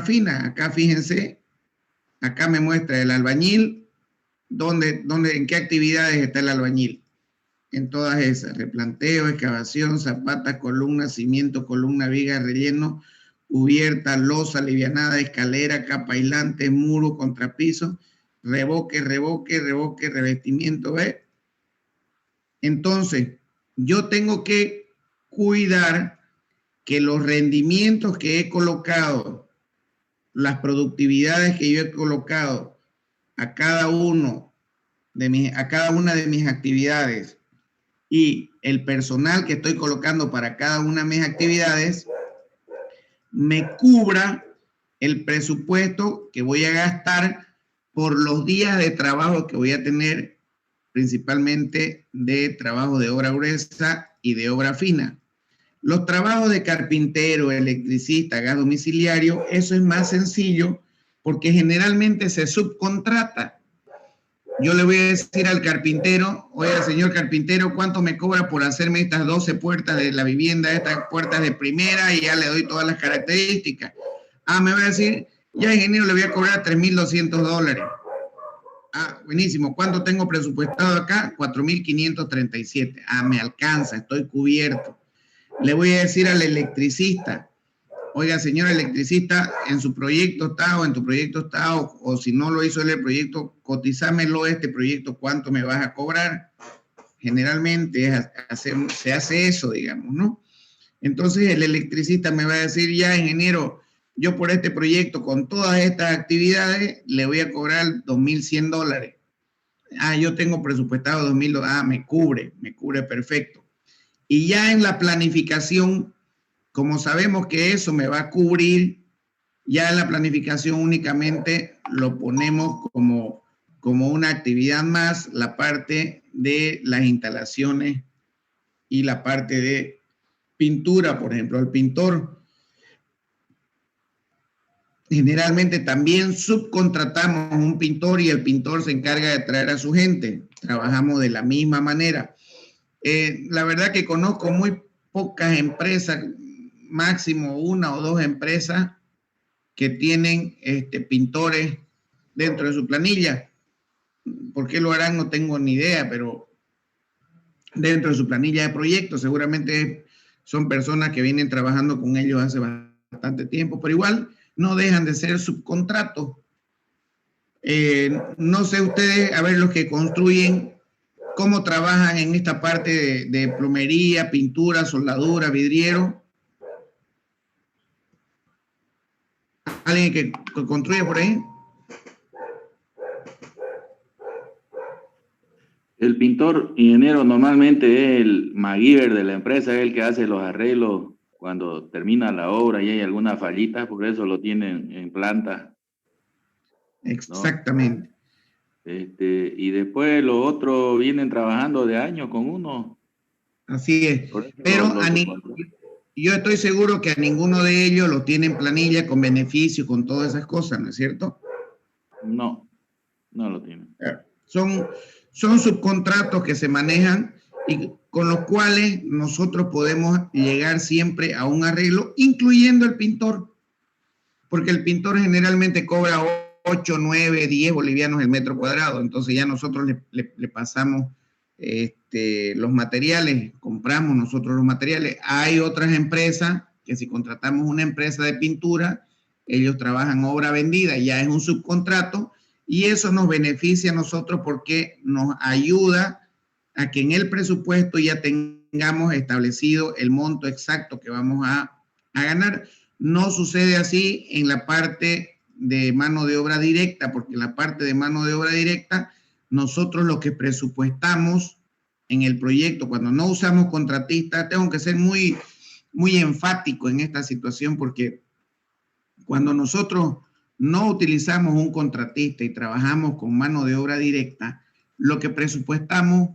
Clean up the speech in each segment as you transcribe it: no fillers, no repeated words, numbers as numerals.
fina. Acá fíjense, acá me muestra el albañil, en qué actividades está el albañil. En todas esas, replanteo, excavación, zapata, columna, cimiento, columna, viga, relleno, cubierta, losa, alivianada, escalera, capa aislante, muro, contrapiso, revoque, revestimiento, ¿ve? Entonces, yo tengo que cuidar que los rendimientos que he colocado, las productividades que yo he colocado a cada una de mis actividades y el personal que estoy colocando para cada una de mis actividades me cubra el presupuesto que voy a gastar por los días de trabajo que voy a tener, principalmente de trabajo de obra gruesa y de obra fina. Los trabajos de carpintero, electricista, gas domiciliario, eso es más sencillo porque generalmente se subcontrata. Yo le voy a decir al carpintero, oiga, señor carpintero, ¿cuánto me cobra por hacerme estas 12 puertas de la vivienda, estas puertas de primera? Y ya le doy todas las características. Ah, me va a decir, ya ingeniero, le voy a cobrar $3,200. Ah, buenísimo. ¿Cuánto tengo presupuestado acá? 4,537. Ah, me alcanza, estoy cubierto. Le voy a decir al electricista, oiga, señor electricista, en su proyecto está o en tu proyecto está, o si no lo hizo él el proyecto, cotizámelo este proyecto, ¿cuánto me vas a cobrar? Generalmente se hace eso, digamos, ¿no? Entonces el electricista me va a decir, ya, ingeniero, yo por este proyecto, con todas estas actividades, le voy a cobrar $2,100. Ah, yo tengo presupuestado 2,000, ah, me cubre perfecto. Y ya en la planificación, como sabemos que eso me va a cubrir, ya en la planificación únicamente lo ponemos como una actividad más, la parte de las instalaciones y la parte de pintura, por ejemplo. El pintor, generalmente también subcontratamos un pintor y el pintor se encarga de traer a su gente. Trabajamos de la misma manera. La verdad que conozco muy pocas empresas, máximo una o dos empresas que tienen pintores dentro de su planilla. ¿Por qué lo harán? No tengo ni idea, pero dentro de su planilla de proyectos seguramente son personas que vienen trabajando con ellos hace bastante tiempo, pero igual no dejan de ser subcontratos. No sé ustedes, a ver, los que construyen, cómo trabajan en esta parte de plomería, pintura, soldadura, vidriero. ¿Alguien que construye por ahí? El pintor ingeniero normalmente es el MacGyver de la empresa, es el que hace los arreglos cuando termina la obra y hay alguna fallita, por eso lo tienen en planta. Exactamente. ¿No? Y después los otros vienen trabajando de años con uno. Así es. Pero yo estoy seguro que a ninguno de ellos lo tienen planilla con beneficio, con todas esas cosas, ¿no es cierto? No, no lo tienen. Son subcontratos que se manejan y con los cuales nosotros podemos llegar siempre a un arreglo, incluyendo el pintor, porque el pintor generalmente cobra 8, 9, 10 bolivianos el metro cuadrado, entonces ya nosotros le pasamos los materiales, compramos nosotros los materiales. Hay otras empresas que si contratamos una empresa de pintura, ellos trabajan obra vendida, ya es un subcontrato, y eso nos beneficia a nosotros porque nos ayuda a que en el presupuesto ya tengamos establecido el monto exacto que vamos a ganar. No sucede así en la parte de mano de obra directa, porque en la parte de mano de obra directa, nosotros lo que presupuestamos en el proyecto, cuando no usamos contratistas, tengo que ser muy, muy enfático en esta situación, porque cuando nosotros no utilizamos un contratista y trabajamos con mano de obra directa, lo que presupuestamos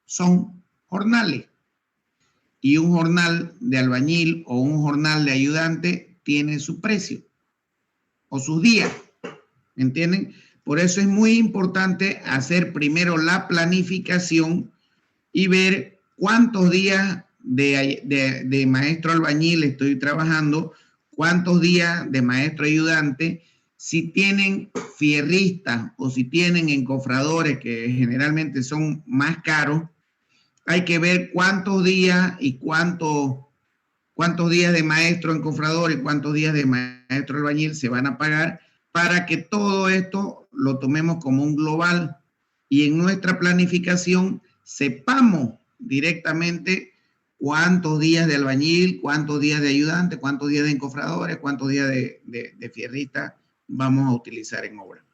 son jornales. Y un jornal de albañil o un jornal de ayudante tiene su precio o sus días, ¿me entienden? Por eso es muy importante hacer primero la planificación y ver cuántos días de maestro albañil estoy trabajando, cuántos días de maestro ayudante. Si tienen fierristas o si tienen encofradores, que generalmente son más caros, hay que ver cuántos días y cuántos días de maestro encofrador y cuántos días de maestro albañil se van a pagar para que todo esto lo tomemos como un global y en nuestra planificación sepamos directamente cuántos días de albañil, cuántos días de ayudante, cuántos días de encofradores, cuántos días de fierrista vamos a utilizar en obra.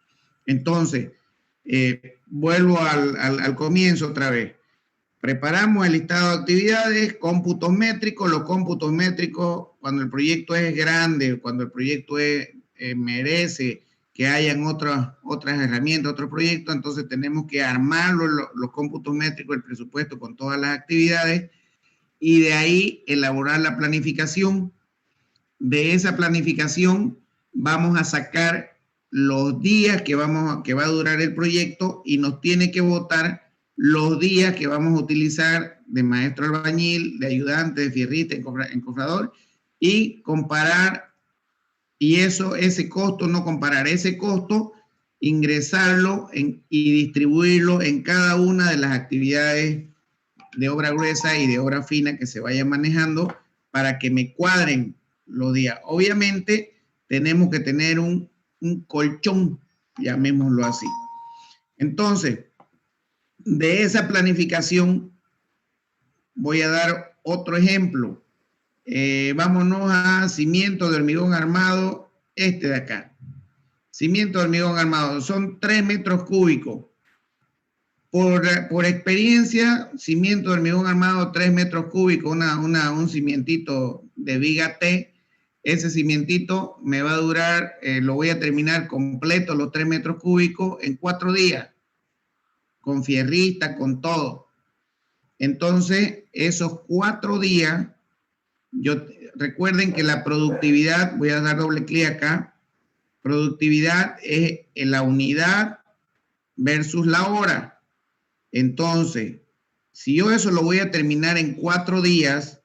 Entonces, vuelvo al comienzo otra vez. Preparamos el listado de actividades, cómputos métricos. Los cómputos métricos, cuando el proyecto es grande, cuando el proyecto merece que hayan otras herramientas, otros proyectos, entonces tenemos que armar los cómputos métricos, el presupuesto con todas las actividades y de ahí elaborar la planificación. De esa planificación vamos a sacar los días que va a durar el proyecto y nos tiene que votar los días que vamos a utilizar de maestro albañil, de ayudante, de fierrista, encofrador y comparar, y ese costo, no comparar, ese costo, ingresarlo y distribuirlo en cada una de las actividades de obra gruesa y de obra fina que se vayan manejando para que me cuadren los días. Obviamente tenemos que tener un colchón, llamémoslo así. Entonces, de esa planificación voy a dar otro ejemplo. Vámonos a cimiento de hormigón armado, este de acá. Cimiento de hormigón armado, son 3 metros cúbicos. Por experiencia, cimiento de hormigón armado, 3 metros cúbicos, un cimientito de viga T. Ese cimientito me va a durar, lo voy a terminar completo, los 3 metros cúbicos, en 4 días. Con fierrista, con todo. Entonces, esos 4 días, recuerden que la productividad, voy a dar doble clic acá, productividad es la unidad versus la hora. Entonces, si yo eso lo voy a terminar en 4 días,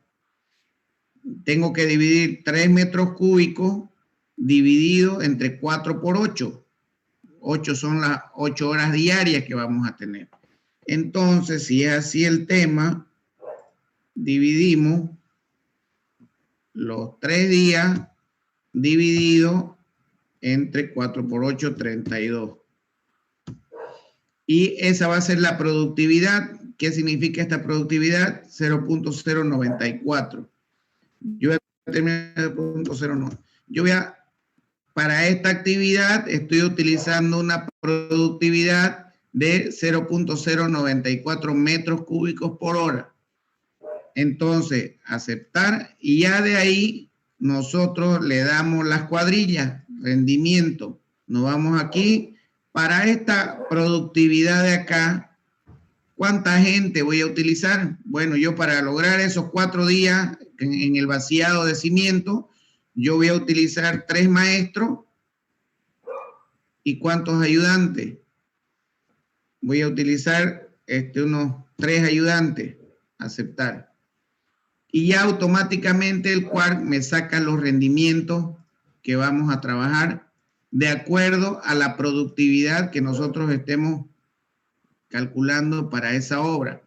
tengo que dividir 3 metros cúbicos dividido entre 4 por 8. 8 son las 8 horas diarias que vamos a tener. Entonces, si es así el tema, dividimos los 3 días dividido entre 4 por 8, 32. Y esa va a ser la productividad. ¿Qué significa esta productividad? 0.094. Yo voy a terminar 0.09. Para esta actividad estoy utilizando una productividad de 0.094 metros cúbicos por hora. Entonces, aceptar y ya de ahí nosotros le damos las cuadrillas, rendimiento. Nos vamos aquí. Para esta productividad de acá, ¿cuánta gente voy a utilizar? Bueno, yo para lograr esos 4 días en el vaciado de cimiento, yo voy a utilizar 3 maestros. ¿Y cuántos ayudantes? Voy a utilizar unos 3 ayudantes. Aceptar. Y ya automáticamente el Quark me saca los rendimientos que vamos a trabajar de acuerdo a la productividad que nosotros estemos calculando para esa obra.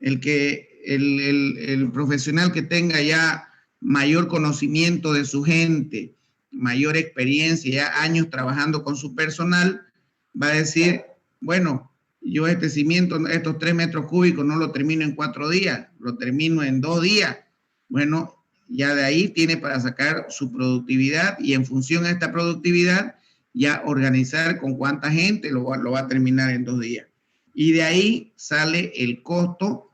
El profesional que tenga ya mayor conocimiento de su gente, mayor experiencia, ya años trabajando con su personal, va a decir, bueno, yo este cimiento, estos 3 metros cúbicos no lo termino en 4 días, lo termino en 2 días. Bueno, ya de ahí tiene para sacar su productividad y en función a esta productividad ya organizar con cuánta gente lo va a terminar en 2 días. Y de ahí sale el costo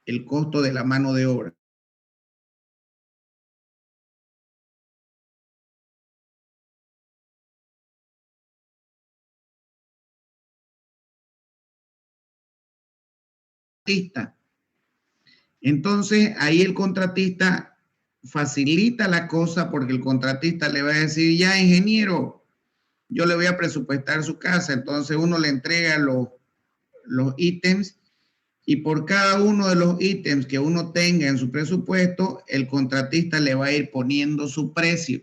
de la mano de obra. Entonces, ahí el contratista facilita la cosa porque el contratista le va a decir, ya ingeniero, yo le voy a presupuestar su casa. Entonces uno le entrega los ítems y por cada uno de los ítems que uno tenga en su presupuesto, el contratista le va a ir poniendo su precio.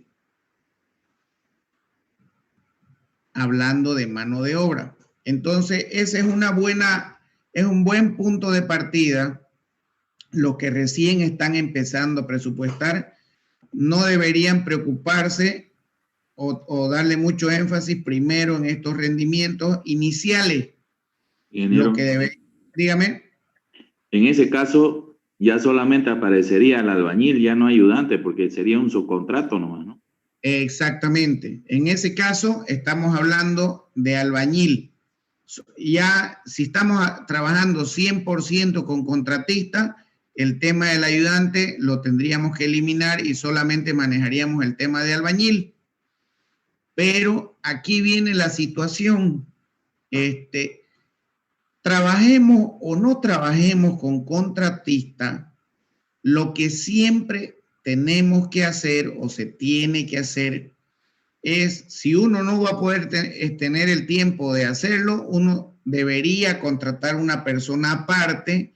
Hablando de mano de obra. Entonces, ese es un buen punto de partida. Los que recién están empezando a presupuestar no deberían preocuparse o darle mucho énfasis primero en estos rendimientos iniciales. Ingeniero, Lo que debe, dígame. en ese caso, ya solamente aparecería el albañil, ya no ayudante, porque sería un subcontrato nomás, ¿no? Exactamente. En ese caso, estamos hablando de albañil. Ya, si estamos trabajando 100% con contratista, el tema del ayudante lo tendríamos que eliminar y solamente manejaríamos el tema de albañil. Pero aquí viene la situación. Trabajemos o no trabajemos con contratista, lo que siempre tenemos que hacer o se tiene que hacer es, si uno no va a poder tener el tiempo de hacerlo, uno debería contratar una persona aparte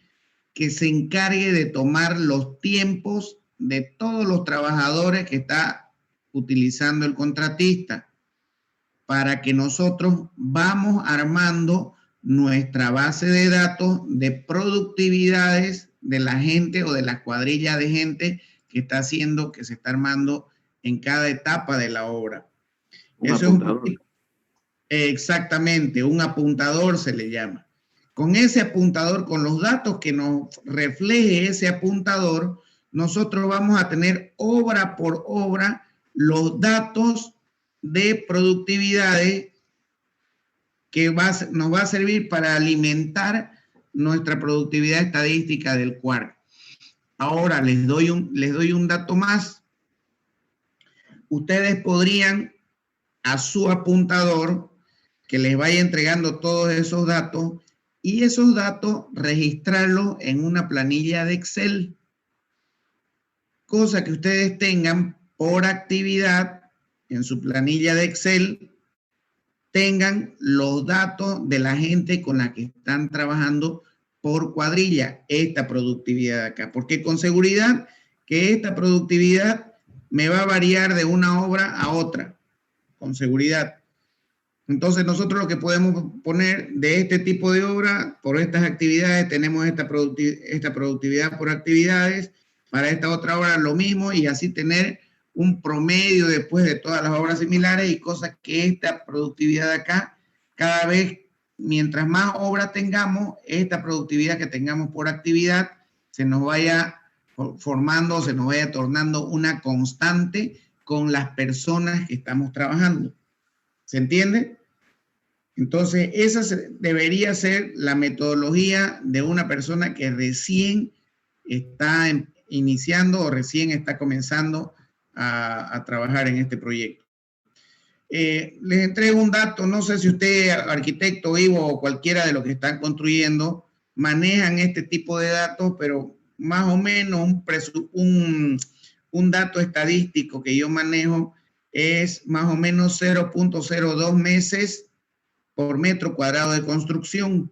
que se encargue de tomar los tiempos de todos los trabajadores que está utilizando el contratista, para que nosotros vamos armando nuestra base de datos de productividades de la gente o de la cuadrilla de gente que está haciendo, que se está armando en cada etapa de la obra. Un Eso apuntador. es exactamente, un apuntador se le llama. Con ese apuntador, con los datos que nos refleje ese apuntador, nosotros vamos a tener obra por obra los datos de productividades que nos va a servir para alimentar nuestra productividad estadística del CUARC. Ahora les doy un dato más. Ustedes podrían a su apuntador que les vaya entregando todos esos datos y esos datos registrarlos en una planilla de Excel, cosa que ustedes tengan por actividad en su planilla de Excel, tengan los datos de la gente con la que están trabajando por cuadrilla, esta productividad de acá, porque con seguridad que esta productividad me va a variar de una obra a otra, con seguridad. Entonces nosotros lo que podemos poner de este tipo de obra, por estas actividades, tenemos esta productividad por actividades, para esta otra obra lo mismo, y así tener un promedio después de todas las obras similares y cosas que esta productividad de acá, cada vez, mientras más obras tengamos, esta productividad que tengamos por actividad se nos vaya formando, se nos vaya tornando una constante con las personas que estamos trabajando. ¿Se entiende? Entonces, esa debería ser la metodología de una persona que recién está iniciando o recién está comenzando a trabajar en este proyecto. Les entrego un dato, no sé si usted, arquitecto, Ivo, o cualquiera de los que están construyendo, manejan este tipo de datos, pero más o menos un dato estadístico que yo manejo es más o menos 0.02 meses por metro cuadrado de construcción.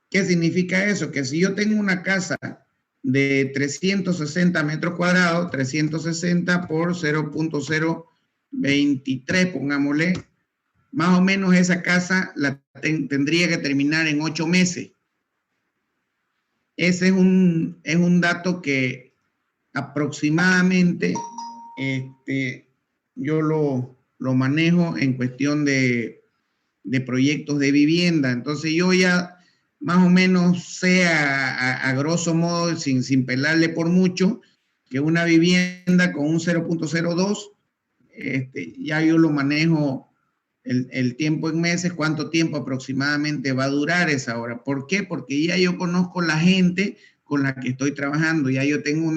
¿Qué significa eso? Que si yo tengo una casa de 360 metros cuadrados, 360 por 0.023, pongámosle, más o menos esa casa la tendría que terminar en 8 meses. Ese es un dato que aproximadamente yo lo manejo en cuestión de proyectos de vivienda. Entonces yo ya más o menos sé a grosso modo, sin pelarle por mucho, que una vivienda con un 0.02, ya yo lo manejo el tiempo en meses, cuánto tiempo aproximadamente va a durar esa obra. ¿Por qué? Porque ya yo conozco la gente con la que estoy trabajando, ya yo tengo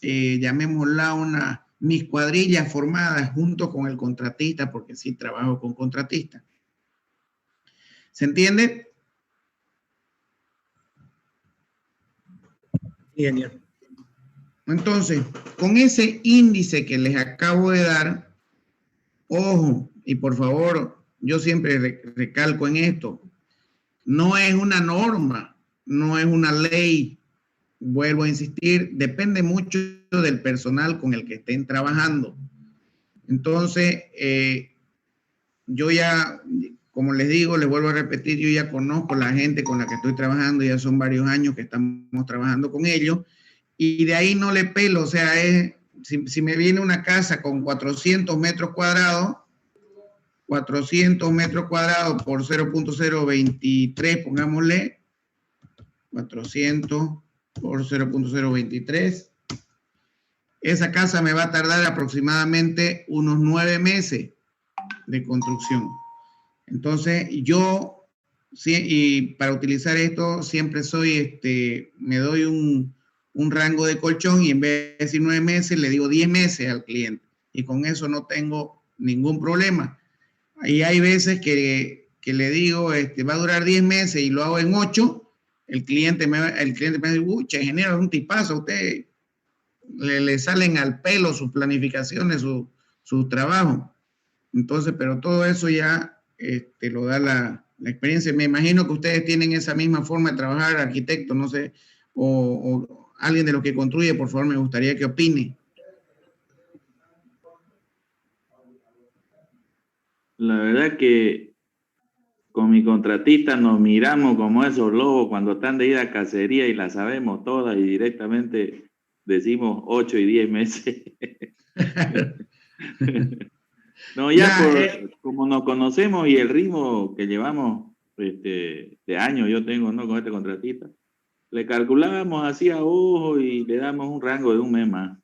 llamémosla mis cuadrillas formadas junto con el contratista, porque sí trabajo con contratista. ¿Se entiende? Bien. Entonces, con ese índice que les acabo de dar, ojo, y por favor, yo siempre recalco en esto, No es una norma, no es una ley. Vuelvo a insistir, depende mucho del personal con el que estén trabajando. Entonces, yo ya, como les digo, les vuelvo a repetir, yo ya conozco la gente con la que estoy trabajando, ya son varios años que estamos trabajando con ellos, y de ahí no le pelo, o sea, si me viene una casa con 400 metros cuadrados, 400 metros cuadrados por 0.023, pongámosle, 400 por 0.023, esa casa me va a tardar aproximadamente unos 9 meses de construcción. Entonces, yo, sí, y para utilizar esto, siempre me doy un rango de colchón y en vez de decir 9 meses, le digo 10 meses al cliente. Y con eso no tengo ningún problema. Y hay veces que le digo, va a durar 10 meses y lo hago en 8, el cliente me dice, ucha, ingeniero, es un tipazo, usted le salen al pelo sus planificaciones, su trabajo. Entonces, pero todo eso ya lo da la experiencia. Me imagino que ustedes tienen esa misma forma de trabajar, arquitecto, no sé, o alguien de los que construye, por favor, me gustaría que opine. La verdad que con mi contratista nos miramos como esos lobos cuando están de ida a cacería y la sabemos todas y directamente decimos 8 y 10 meses. No, ya como nos conocemos y el ritmo que llevamos de años yo tengo, ¿no? Con este contratista, le calculábamos así a ojo y le damos un rango de un mes más.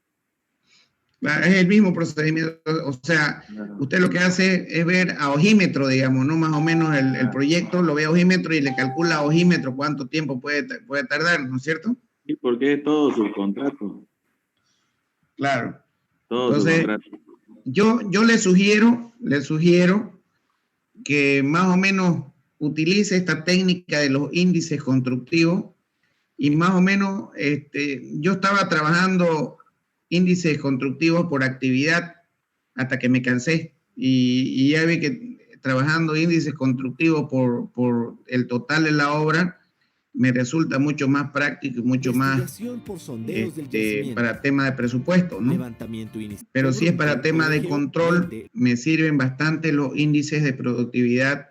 Es el mismo procedimiento, o sea, usted lo que hace es ver a ojímetro, digamos, ¿no? Más o menos el proyecto lo ve a ojímetro y le calcula a ojímetro cuánto tiempo puede tardar, ¿no es cierto? Sí, porque es todo su contrato. Claro. Todo entonces, su contrato. Yo le sugiero que más o menos utilice esta técnica de los índices constructivos y más o menos, yo estaba trabajando índices constructivos por actividad hasta que me cansé y ya vi que trabajando índices constructivos por el total de la obra me resulta mucho más práctico y mucho más para tema de presupuesto, ¿no? Pero si es para tema de control, me sirven bastante los índices de productividad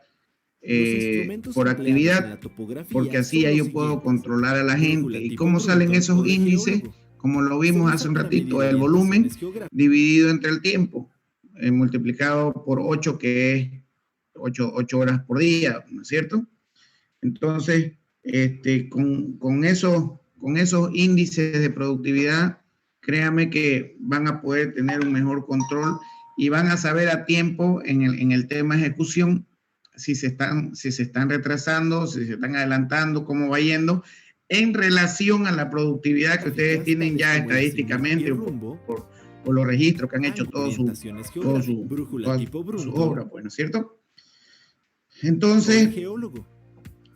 por actividad, porque así ya yo puedo controlar a la gente. ¿Y cómo salen esos índices? Como lo vimos hace un ratito, el volumen dividido entre el tiempo, multiplicado por 8, que es 8 horas por día, ¿no es cierto? Entonces, con esos índices de productividad, créame que van a poder tener un mejor control y van a saber a tiempo en el tema de ejecución si se están retrasando, si se están adelantando, cómo va yendo en relación a la productividad que ustedes tienen ya estadísticamente por los registros que han hecho toda su obra, pues, ¿no es cierto? Entonces,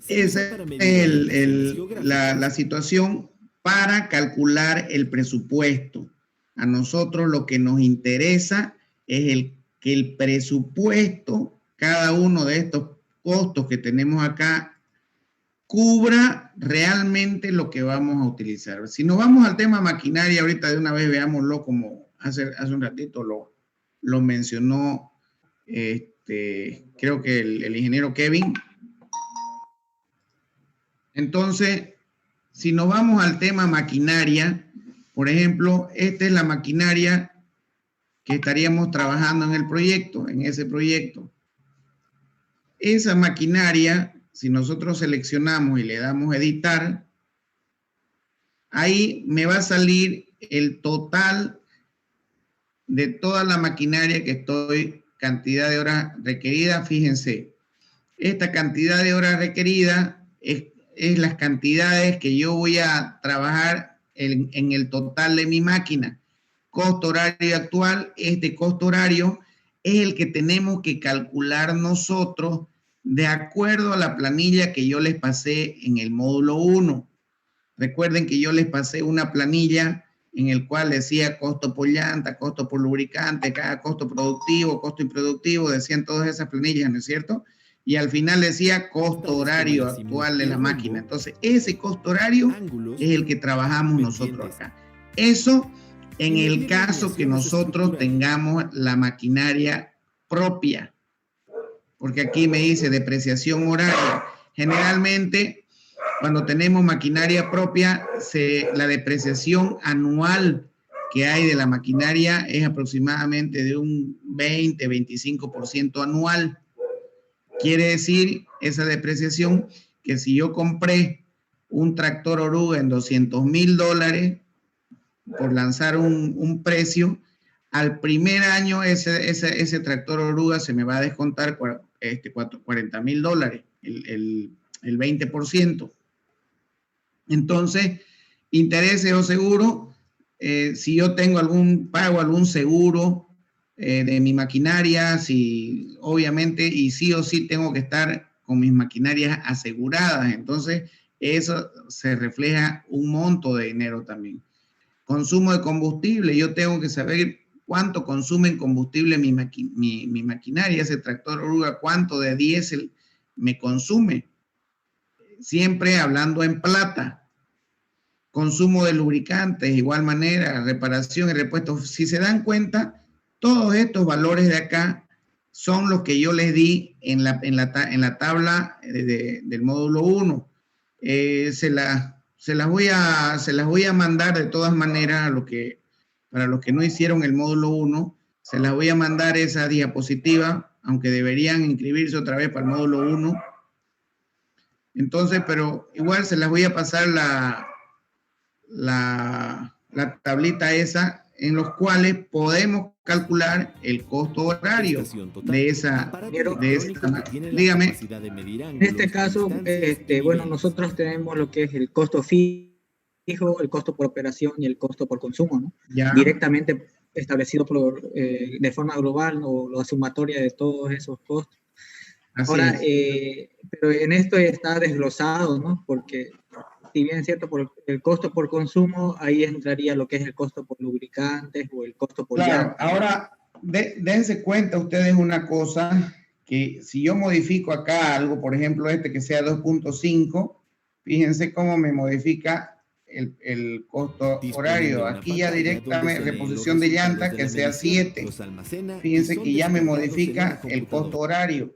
esa es la situación para calcular el presupuesto. A nosotros lo que nos interesa es que el presupuesto, cada uno de estos costos que tenemos acá, cubra realmente lo que vamos a utilizar. Si nos vamos al tema maquinaria, ahorita de una vez veámoslo como hace un ratito lo mencionó, creo que el ingeniero Kevin. Entonces, si nos vamos al tema maquinaria, por ejemplo, esta es la maquinaria que estaríamos trabajando en el proyecto, en ese proyecto. Esa maquinaria, si nosotros seleccionamos y le damos editar, ahí me va a salir el total de toda la maquinaria que estoy, cantidad de horas requeridas. Fíjense, esta cantidad de horas requeridas es las cantidades que yo voy a trabajar en el total de mi máquina. Costo horario actual, este costo horario es el que tenemos que calcular nosotros de acuerdo a la planilla que yo les pasé en el módulo 1. Recuerden que yo les pasé una planilla en el cual decía costo por llanta, costo por lubricante, cada costo productivo, costo improductivo, decían todas esas planillas, ¿no es cierto? y al final decía costo horario actual de la máquina. Entonces, ese costo horario es el que trabajamos nosotros acá. Eso en el caso que nosotros tengamos la maquinaria propia, porque aquí me dice depreciación horaria. Generalmente, cuando tenemos maquinaria propia, la depreciación anual que hay de la maquinaria es aproximadamente de un 20-25% anual. Quiere decir esa depreciación que si yo compré un tractor oruga en $200,000 por lanzar un precio, al primer año ese tractor oruga se me va a descontar $40,000, el 20%. Entonces, intereses o seguro, si yo tengo algún seguro de mi maquinaria, si obviamente, y sí o sí tengo que estar con mis maquinarias aseguradas, entonces eso se refleja un monto de dinero también. Consumo de combustible, yo tengo que saber cuánto consume en combustible mi maquinaria, ese tractor oruga, cuánto de diésel me consume, siempre hablando en plata. Consumo de lubricantes, igual manera, reparación y repuesto. Si se dan cuenta, todos estos valores de acá son los que yo les di en la tabla del módulo 1. Se las voy a mandar de todas maneras para los que no hicieron el módulo 1, se las voy a mandar esa diapositiva, aunque deberían inscribirse otra vez para el módulo 1. Entonces, pero igual se las voy a pasar la tablita esa, en los cuales podemos calcular el costo horario de esa dígame. En este caso, bueno, nosotros tenemos lo que es el costo fijo, el costo por operación y el costo por consumo, ¿no? Ya. Directamente establecido de forma global, o la sumatoria de todos esos costos. Ahora, pero en esto está desglosado, ¿no? Porque si bien es cierto, por el costo por consumo, ahí entraría lo que es el costo por lubricantes o el costo por llanta. Ahora, dense cuenta ustedes una cosa, que si yo modifico acá algo, por ejemplo que sea 2.5, fíjense cómo me modifica el costo horario. Aquí ya directamente reposición de llanta que sea 7. Fíjense que ya me modifica el costo horario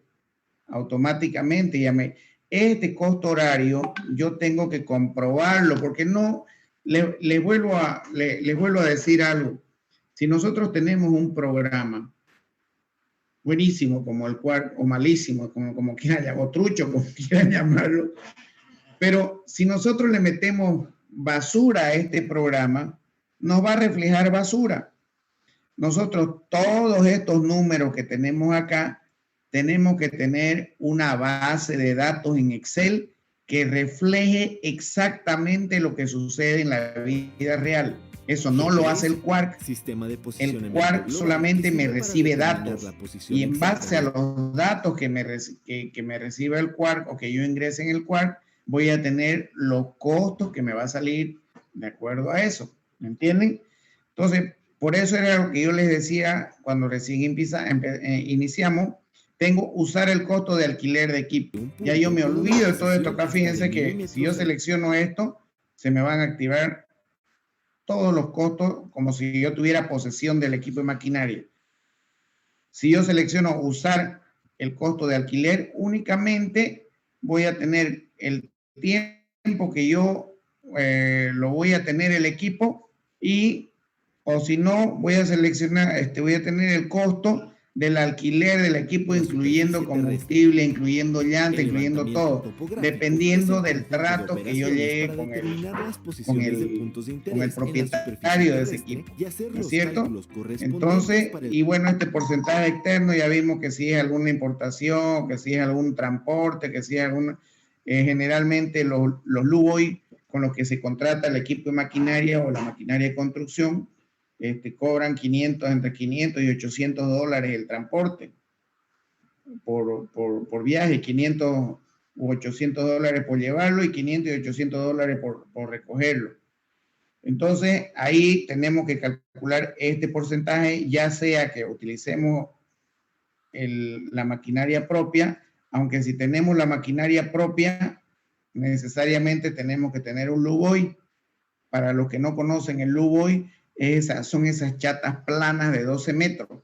automáticamente. Este costo horario yo tengo que comprobarlo, porque no, les vuelvo a decir algo. Si nosotros tenemos un programa buenísimo como el Quark, o malísimo, como quieran llamarlo, o trucho, como quieran llamarlo, pero si nosotros le metemos basura a este programa, nos va a reflejar basura. Nosotros, todos estos números que tenemos acá, tenemos que tener una base de datos en Excel que refleje exactamente lo que sucede en la vida real. Eso no lo hace el Quark. El Quark solamente me recibe datos, y en base a los datos que me recibe el Quark, o que yo ingrese en el Quark, voy a tener los costos que me va a salir de acuerdo a eso. ¿Me entienden? Entonces, por eso era lo que yo les decía cuando recién iniciamos. Tengo usar el costo de alquiler de equipo. Ya yo me olvido de todo esto acá. Fíjense que si yo selecciono esto, se me van a activar todos los costos como si yo tuviera posesión del equipo de maquinaria. Si yo selecciono usar el costo de alquiler, únicamente voy a tener el tiempo que yo lo voy a tener el equipo, o si no, voy a seleccionar, voy a tener el costo del alquiler del equipo, incluyendo combustible, incluyendo llanta, incluyendo todo, dependiendo del trato que yo llegue con el propietario de ese equipo, ¿no es cierto? Entonces, y bueno, este porcentaje externo ya vimos que si es alguna importación, que si es algún transporte, que si es generalmente los LUBOI con los que se contrata el equipo de maquinaria o la maquinaria de construcción, cobran entre 500 y 800 dólares el transporte por viaje, 500 u 800 dólares por llevarlo, y 500 y 800 dólares por recogerlo. Entonces, ahí tenemos que calcular este porcentaje, ya sea que utilicemos la maquinaria propia aunque si tenemos la maquinaria propia, necesariamente tenemos que tener un Luboy. Para los que no conocen el Luboy, son esas chatas planas de 12 metros.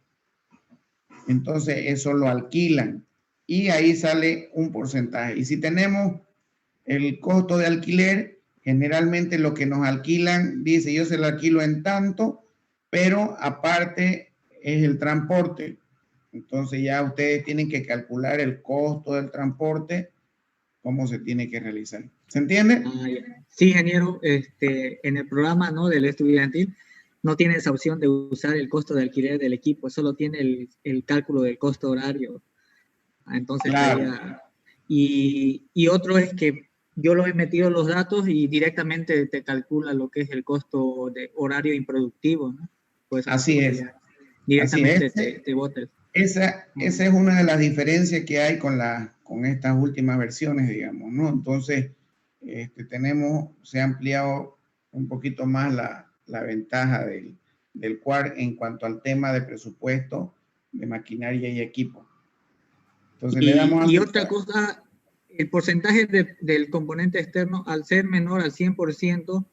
Entonces eso lo alquilan y ahí sale un porcentaje. Y si tenemos el costo de alquiler, generalmente lo que nos alquilan, dice yo se lo alquilo en tanto, pero aparte es el transporte. Entonces ya ustedes tienen que calcular el costo del transporte, cómo se tiene que realizar. ¿Se entiende? Sí, ingeniero, en el programa, ¿no?, del estudiantil no tiene esa opción de usar el costo de alquiler del equipo, solo tiene el cálculo del costo horario. Entonces, claro. Y otro es que yo lo he metido los datos y directamente te calcula lo que es el costo de horario improductivo, ¿no? Pues así es. Directamente Así es. te bota. Esa es una de las diferencias que hay con estas últimas versiones, digamos, ¿no? Entonces, se ha ampliado un poquito más la ventaja del Quark en cuanto al tema de presupuesto, de maquinaria y equipo. Entonces, le damos y otra cosa, el porcentaje del componente externo, al ser menor al 100%,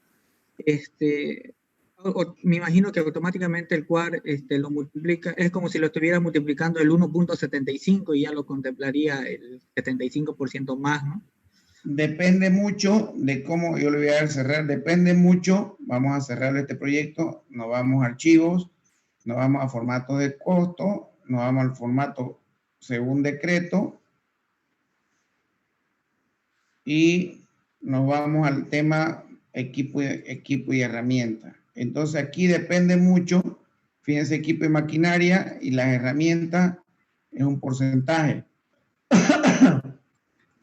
me imagino que automáticamente el Quark lo multiplica, es como si lo estuviera multiplicando el 1.75 y ya lo contemplaría el 75% más, ¿no? Depende mucho de cómo, yo le voy a cerrar, depende mucho, vamos a cerrar este proyecto, nos vamos a archivos, nos vamos a formato de costo, nos vamos al formato según decreto y nos vamos al tema equipo y herramienta. Entonces aquí depende mucho, fíjense, equipo y maquinaria y las herramientas es un porcentaje.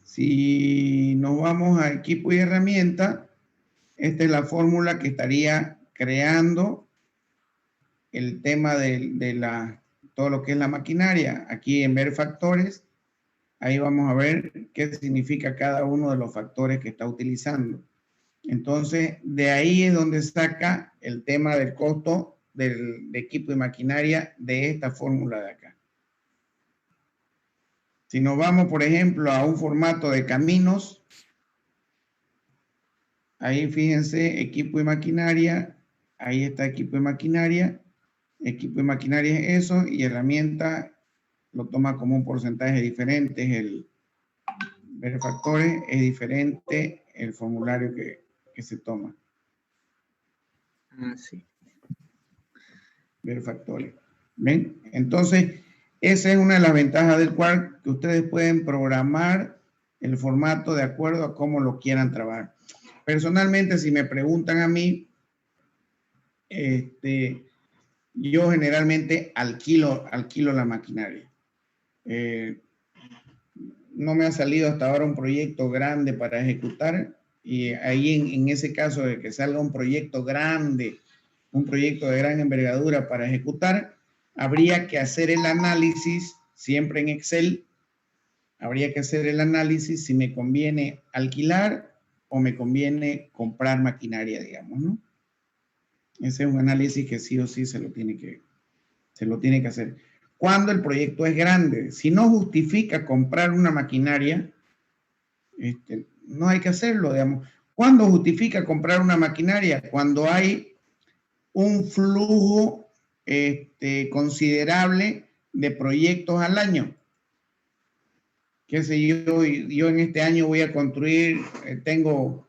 Si nos vamos a equipo y herramienta, esta es la fórmula que estaría creando el tema de todo lo que es la maquinaria. Aquí en ver factores, ahí vamos a ver qué significa cada uno de los factores que está utilizando. Entonces, de ahí es donde saca el tema del costo de equipo y maquinaria de esta fórmula de acá. Si nos vamos, por ejemplo, a un formato de caminos, ahí fíjense, equipo y maquinaria, ahí está equipo y maquinaria es eso, y herramienta lo toma como un porcentaje diferente, es el ver factores, es diferente el formulario que se toma. Sí. Ver factores. ¿Ven? Entonces, esa es una de las ventajas del Quark, que ustedes pueden programar el formato de acuerdo a cómo lo quieran trabajar. Personalmente, si me preguntan a mí, yo generalmente alquilo la maquinaria. No me ha salido hasta ahora un proyecto grande para ejecutar, y ahí en ese caso de que salga un proyecto grande, un proyecto de gran envergadura para ejecutar, habría que hacer el análisis, siempre en Excel, habría que hacer el análisis si me conviene alquilar o me conviene comprar maquinaria, digamos, ¿no? Ese es un análisis que sí o sí se lo tiene que hacer. Cuando el proyecto es grande, si no justifica comprar una maquinaria, no hay que hacerlo, digamos. ¿Cuándo justifica comprar una maquinaria? Cuando hay un flujo considerable de proyectos al año. Qué sé yo en este año voy a construir, tengo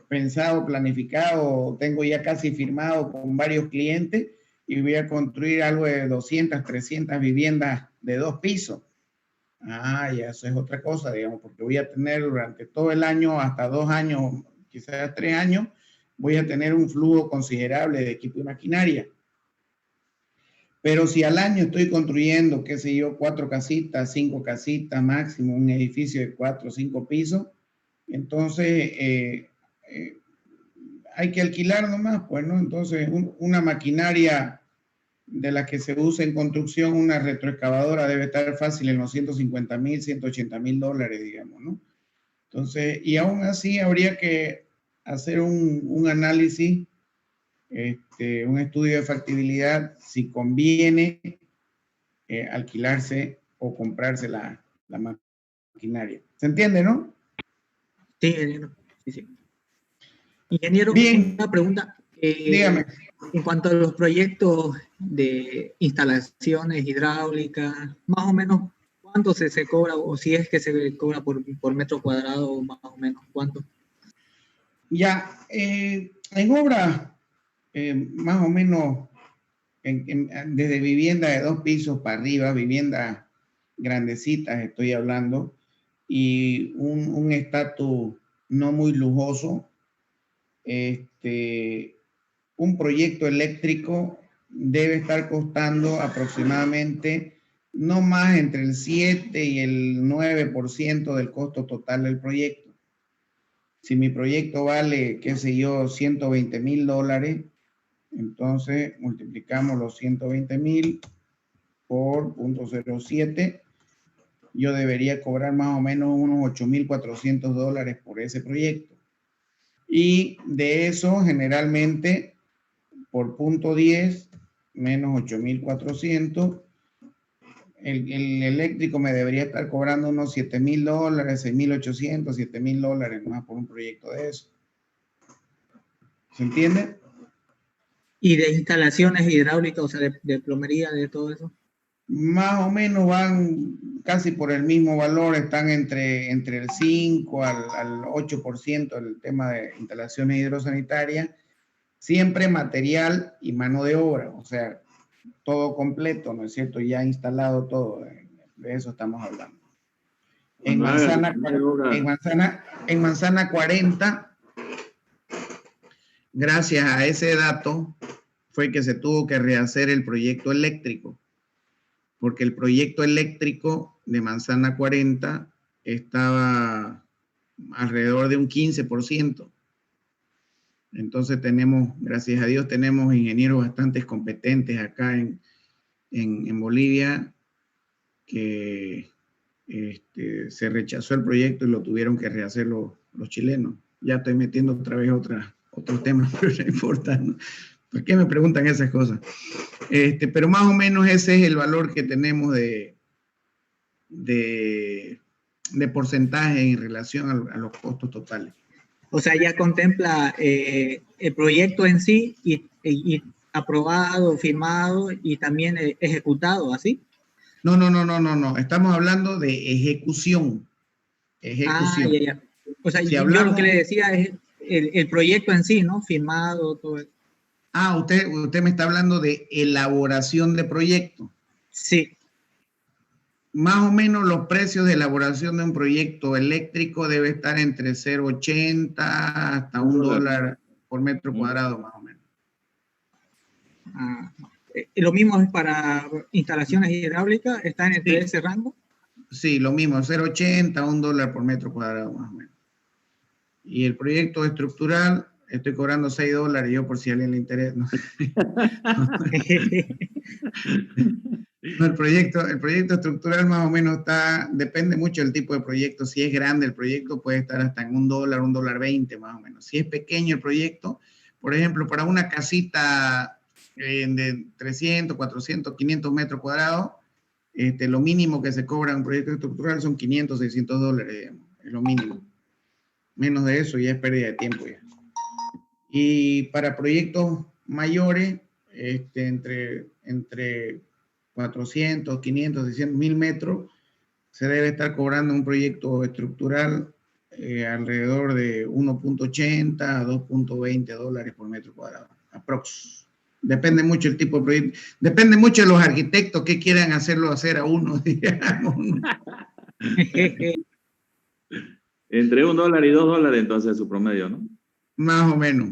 pensado, planificado, tengo ya casi firmado con varios clientes y voy a construir algo de 200, 300 viviendas de 2 pisos. Ya eso es otra cosa, digamos, porque voy a tener durante todo el año, hasta 2 años, quizás 3 años, voy a tener un flujo considerable de equipo y maquinaria. Pero si al año estoy construyendo, qué sé yo, 4 casitas, 5 casitas máximo, un edificio de 4 o 5 pisos, entonces hay que alquilar nomás, pues, ¿no? Entonces, una maquinaria de la que se usa en construcción, una retroexcavadora debe estar fácil en los 150,000, 180,000 dólares, digamos, ¿no? Entonces, y aún así habría que hacer un análisis, un estudio de factibilidad, si conviene alquilarse o comprarse la máquina. maquinaria. ¿Se entiende, no? Sí, ingeniero. Sí, sí. Ingeniero, Bien. una pregunta. Dígame. En cuanto a los proyectos de instalaciones hidráulicas, más o menos, ¿cuánto se cobra? O si es que se cobra por metro cuadrado, más o menos, ¿cuánto? Ya, en obra, más o menos, desde vivienda de 2 pisos para arriba, viviendas grandecitas estoy hablando, y un estatus no muy lujoso, un proyecto eléctrico debe estar costando aproximadamente no más entre el 7 y el 9% del costo total del proyecto. Si mi proyecto vale, qué sé yo, $120,000, entonces multiplicamos los 120,000 por 0.07. Yo debería cobrar más o menos unos $8,400 por ese proyecto. Y de eso, generalmente, por 0.10 menos 8,400, el eléctrico me debería estar cobrando unos $7,000, 6,800, $7,000 más por un proyecto de eso. ¿Se entiende? ¿Y de instalaciones hidráulicas, o sea, de plomería, de todo eso? Más o menos van casi por el mismo valor, están entre el 5 al 8% el tema de instalaciones hidrosanitarias, siempre material y mano de obra, o sea, todo completo, ¿no es cierto? Ya instalado todo, de eso estamos hablando. En Manzana 40, gracias a ese dato, fue que se tuvo que rehacer el proyecto eléctrico, porque el proyecto eléctrico de Manzana 40 estaba alrededor de un 15%. Entonces tenemos, gracias a Dios, tenemos ingenieros bastante competentes acá en Bolivia que se rechazó el proyecto y lo tuvieron que rehacer los chilenos. Ya estoy metiendo otra vez otros temas, pero no importa, ¿no? ¿Por qué me preguntan esas cosas? Pero más o menos ese es el valor que tenemos de porcentaje en relación a los costos totales. O sea, ya contempla el proyecto en sí y aprobado, firmado y también ejecutado, ¿así? No. Estamos hablando de ejecución. Ah, ya. O sea, si yo hablamos, lo que le decía es el proyecto en sí, ¿no? Firmado, todo eso. Ah, usted me está hablando de elaboración de proyecto. Sí. Más o menos los precios de elaboración de un proyecto eléctrico debe estar entre 0.80 hasta $1 por metro cuadrado, más o menos. Lo mismo es para instalaciones hidráulicas, ¿están entre ese rango? Sí, lo mismo, 0.80 a $1 por metro cuadrado, más o menos. Y el proyecto estructural, estoy cobrando $6, yo por si a alguien le interesa. ¿No? No, el proyecto estructural más o menos depende mucho del tipo de proyecto. Si es grande el proyecto puede estar hasta en $1, $1.20 más o menos. Si es pequeño el proyecto, por ejemplo, para una casita de 300, 400, 500 metros cuadrados, lo mínimo que se cobra en un proyecto estructural son $500, $600, digamos, es lo mínimo. Menos de eso ya es pérdida de tiempo ya. Y para proyectos mayores, entre 400, 500, 600 mil metros, se debe estar cobrando un proyecto estructural alrededor de 1.80 a 2.20 dólares por metro cuadrado, aprox. Depende mucho el tipo de proyecto, depende mucho de los arquitectos que quieran hacerlo hacer a uno, digamos. Entre $1 y $2 entonces su promedio, ¿no? Más o menos.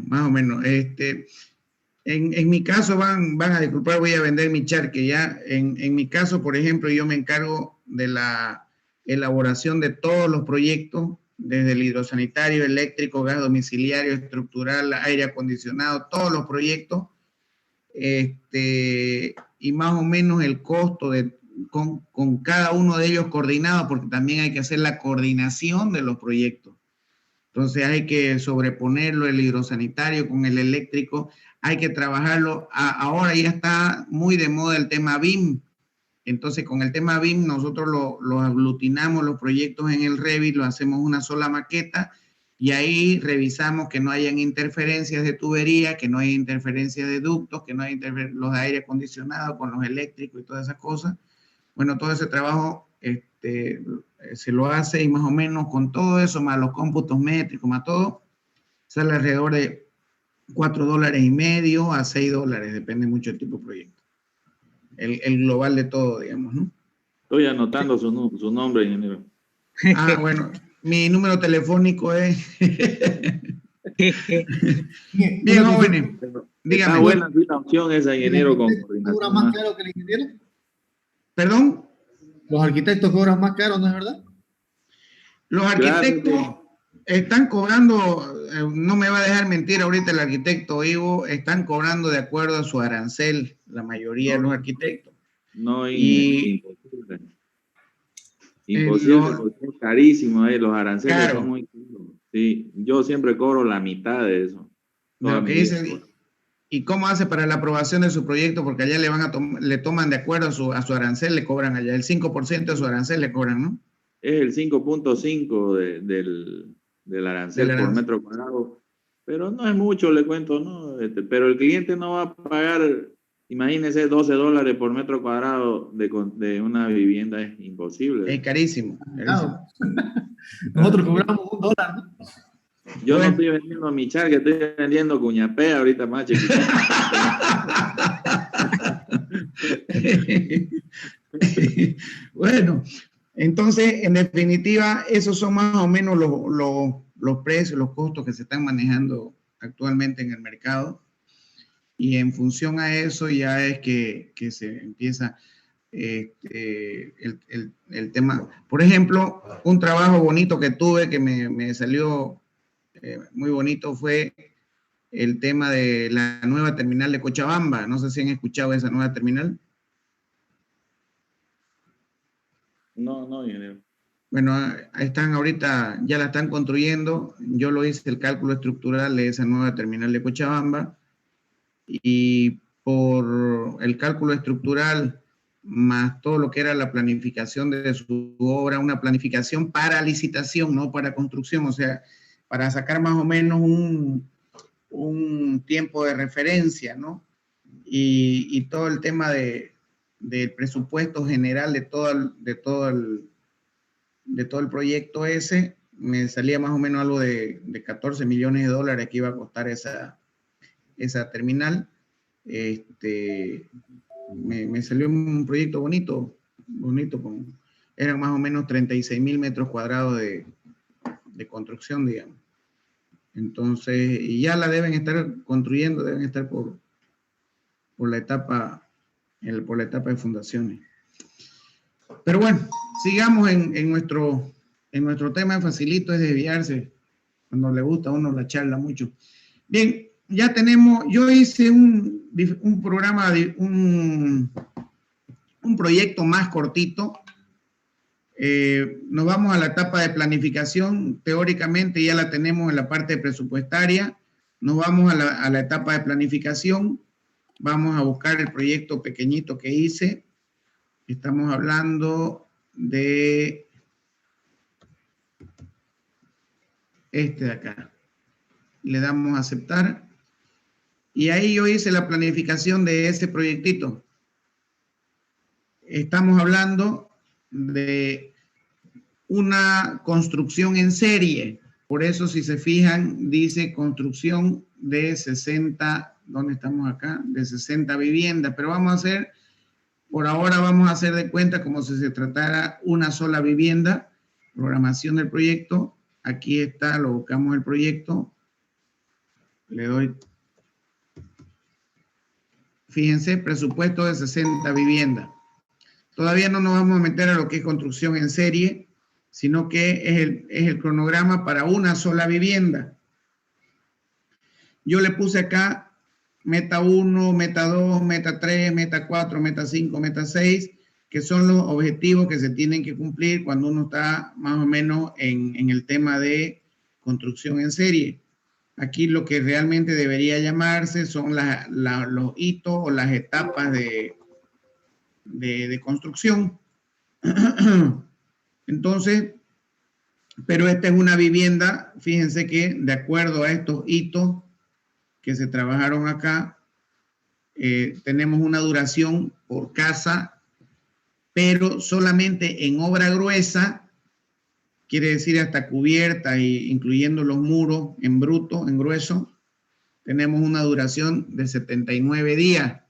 En mi caso, van a disculpar, voy a vender mi charque ya. En mi caso, por ejemplo, yo me encargo de la elaboración de todos los proyectos, desde el hidrosanitario, eléctrico, gas domiciliario, estructural, aire acondicionado, todos los proyectos. Y más o menos el costo con cada uno de ellos coordinado, porque también hay que hacer la coordinación de los proyectos. Entonces hay que sobreponerlo el hidrosanitario con el eléctrico, hay que trabajarlo. Ahora ya está muy de moda el tema BIM, Entonces, con el tema BIM, nosotros lo aglutinamos los proyectos en el Revit, lo hacemos una sola maqueta y ahí revisamos que no hayan interferencias de tubería, que no haya interferencias de ductos, que no haya los de aire acondicionado con los eléctricos y todas esas cosas. Bueno, todo ese trabajo se lo hace y más o menos con todo eso, más los cómputos métricos, más todo, sale alrededor de $4.50 a $6, depende mucho del tipo de proyecto. El global de todo, digamos, ¿no? Estoy anotando su nombre, ingeniero. Ah, bueno, mi número telefónico es... Bien, jóvenes, dígame. Está buena la opción esa, ingeniero, con coordinación. ¿Cobran más caro que el ingeniero? ¿Perdón? Los arquitectos cobran más caro, ¿no es verdad? Los arquitectos están cobrando, no me va a dejar mentir ahorita el arquitecto Ivo, están cobrando de acuerdo a su arancel, la mayoría de los arquitectos. No, imposible. Imposible, porque es carísimo, los aranceles claro. son muy caros. Sí, yo siempre cobro la mitad de eso. ¿Y cómo hace para la aprobación de su proyecto? Porque allá le toman de acuerdo a su arancel, le cobran allá el 5% de su arancel le cobran, ¿no? Es el 5.5 del arancel por metro cuadrado, pero no es mucho, le cuento, ¿no? Pero el cliente no va a pagar, imagínense, $12 por metro cuadrado de una vivienda, es imposible. Es carísimo. Claro. Nosotros cobramos $1, ¿no? Yo no estoy vendiendo mi char, que estoy vendiendo cuñapé ahorita más chiquito. Bueno, entonces, en definitiva, esos son más o menos los precios, los costos que se están manejando actualmente en el mercado. Y en función a eso ya es que se empieza el tema. Por ejemplo, un trabajo bonito que tuve, que me salió muy bonito, fue el tema de la nueva terminal de Cochabamba. No sé si han escuchado esa nueva terminal. No, ingeniero. Bueno, están ahorita, ya la están construyendo. Yo lo hice el cálculo estructural de esa nueva terminal de Cochabamba y por el cálculo estructural más todo lo que era la planificación de su obra, una planificación para licitación, no para construcción, o sea, para sacar más o menos un tiempo de referencia, ¿no? Y todo el tema del presupuesto general de todo el proyecto ese, me salía más o menos algo de $14 millones que iba a costar esa terminal. Me salió un proyecto bonito, eran más o menos 36,000 metros cuadrados de construcción, digamos. Entonces, y ya la deben estar construyendo, deben estar por la etapa de fundaciones. Pero bueno, sigamos en nuestro tema. Facilito es desviarse cuando le gusta a uno la charla mucho. Bien, ya tenemos, yo hice un programa, un proyecto más cortito. Nos vamos a la etapa de planificación. Teóricamente ya la tenemos en la parte presupuestaria. Nos vamos a la etapa de planificación. Vamos a buscar el proyecto pequeñito que hice. Estamos hablando de este de acá. Le damos a aceptar. Y ahí yo hice la planificación de ese proyectito. Estamos hablando de una construcción en serie. Por eso, si se fijan, dice construcción de 60, ¿dónde estamos acá? De 60 viviendas. Pero vamos a hacer, por ahora vamos a hacer de cuenta como si se tratara una sola vivienda. Programación del proyecto. Aquí está, lo buscamos el proyecto. Le doy. Fíjense, presupuesto de 60 viviendas. Todavía no nos vamos a meter a lo que es construcción en serie, sino que es el cronograma para una sola vivienda. Yo le puse acá meta 1, meta 2, meta 3, meta 4, meta 5, meta 6, que son los objetivos que se tienen que cumplir cuando uno está más o menos en el tema de construcción en serie. Aquí lo que realmente debería llamarse son los hitos o las etapas de de construcción. Entonces, pero esta es una vivienda, fíjense que de acuerdo a estos hitos que se trabajaron acá, tenemos una duración por casa, pero solamente en obra gruesa, quiere decir hasta cubierta e incluyendo los muros en bruto, en grueso, tenemos una duración de 79 días.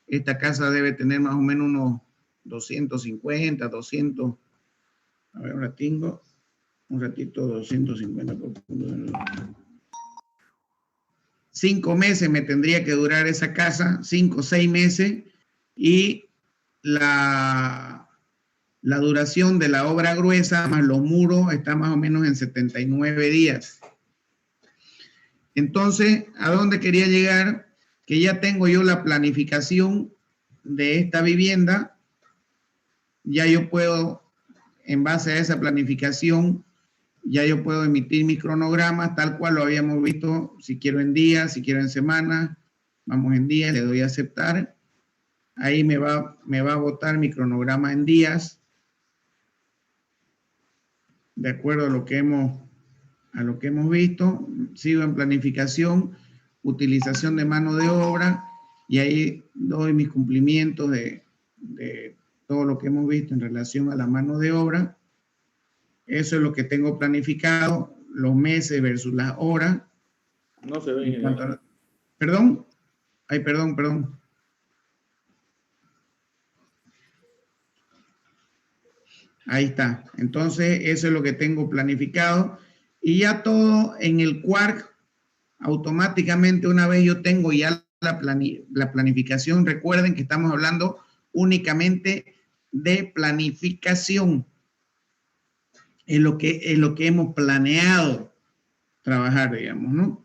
Esta casa debe tener más o menos unos 250, 200, a ver, ahora tengo un ratito, 250 por 5 meses me tendría que durar esa casa, 5 o 6 meses, y la duración de la obra gruesa más los muros está más o menos en 79 días. Entonces, ¿a dónde quería llegar? Que ya tengo yo la planificación de esta vivienda, ya yo puedo, en base a esa planificación, ya yo puedo emitir mis cronogramas tal cual lo habíamos visto, si quiero en días, si quiero en semanas, vamos en días, le doy a aceptar, ahí me va a botar mi cronograma en días, de acuerdo a lo que hemos visto, sigo en planificación, utilización de mano de obra, y ahí doy mis cumplimientos de todo lo que hemos visto en relación a la mano de obra. Eso es lo que tengo planificado, los meses versus las horas. No se ve. ¿Perdón? Ay, perdón. Ahí está. Entonces, eso es lo que tengo planificado. Y ya todo en el Quark, automáticamente una vez yo tengo ya la planificación, recuerden que estamos hablando únicamente de planificación. Es lo que hemos planeado trabajar, digamos, ¿no?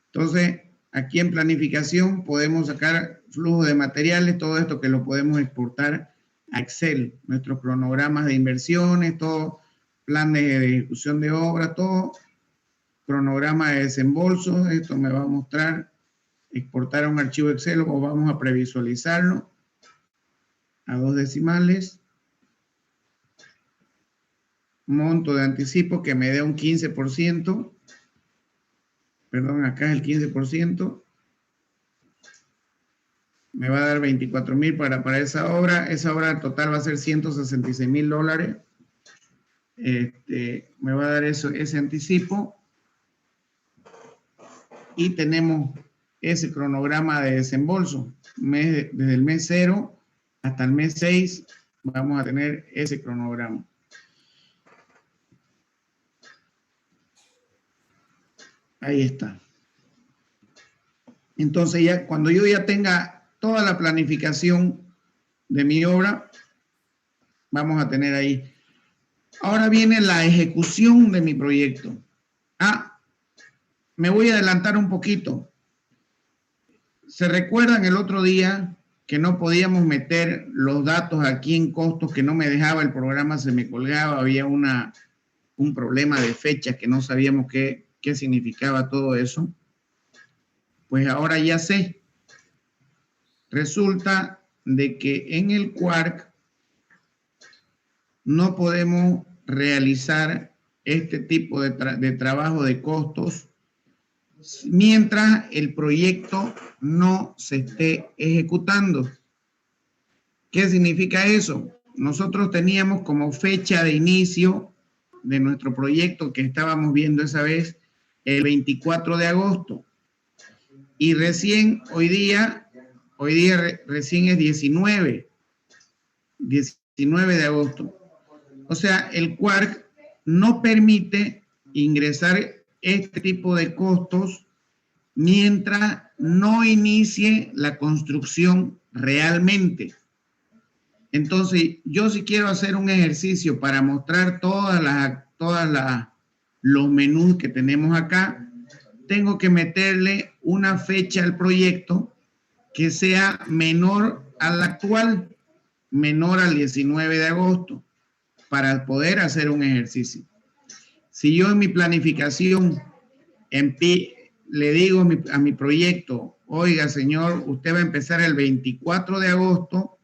Entonces, aquí en planificación podemos sacar flujo de materiales, todo esto que lo podemos exportar a Excel, nuestros cronogramas de inversiones, todo, planes de ejecución de obra, todo, cronograma de desembolso, esto me va a mostrar, exportar a un archivo Excel o vamos a previsualizarlo a 2 decimales. Monto de anticipo que me dé un 15%. Perdón, acá es el 15%. Me va a dar 24,000 para esa obra. Esa obra total va a ser $166,000. Me va a dar ese anticipo. Y tenemos ese cronograma de desembolso. Desde el mes 0 hasta el mes 6 vamos a tener ese cronograma. Ahí está. Entonces, ya cuando yo ya tenga toda la planificación de mi obra, vamos a tener ahí. Ahora viene la ejecución de mi proyecto. Me voy a adelantar un poquito. ¿Se recuerdan el otro día que no podíamos meter los datos aquí en costos, que no me dejaba el programa, se me colgaba, había un problema de fechas que no sabíamos qué significaba todo eso? Pues ahora ya sé. Resulta de que en el Quark no podemos realizar este tipo de trabajo de costos mientras el proyecto no se esté ejecutando. ¿Qué significa eso? Nosotros teníamos como fecha de inicio de nuestro proyecto que estábamos viendo esa vez el 24 de agosto. Y recién hoy día recién es 19 de agosto. O sea, el Quark no permite ingresar este tipo de costos mientras no inicie la construcción realmente. Entonces, yo si quiero hacer un ejercicio para mostrar todos los menús que tenemos acá, tengo que meterle una fecha al proyecto que sea menor a la actual, menor al 19 de agosto, para poder hacer un ejercicio. Si yo en mi planificación le digo a mi proyecto, oiga señor, usted va a empezar el 24 de agosto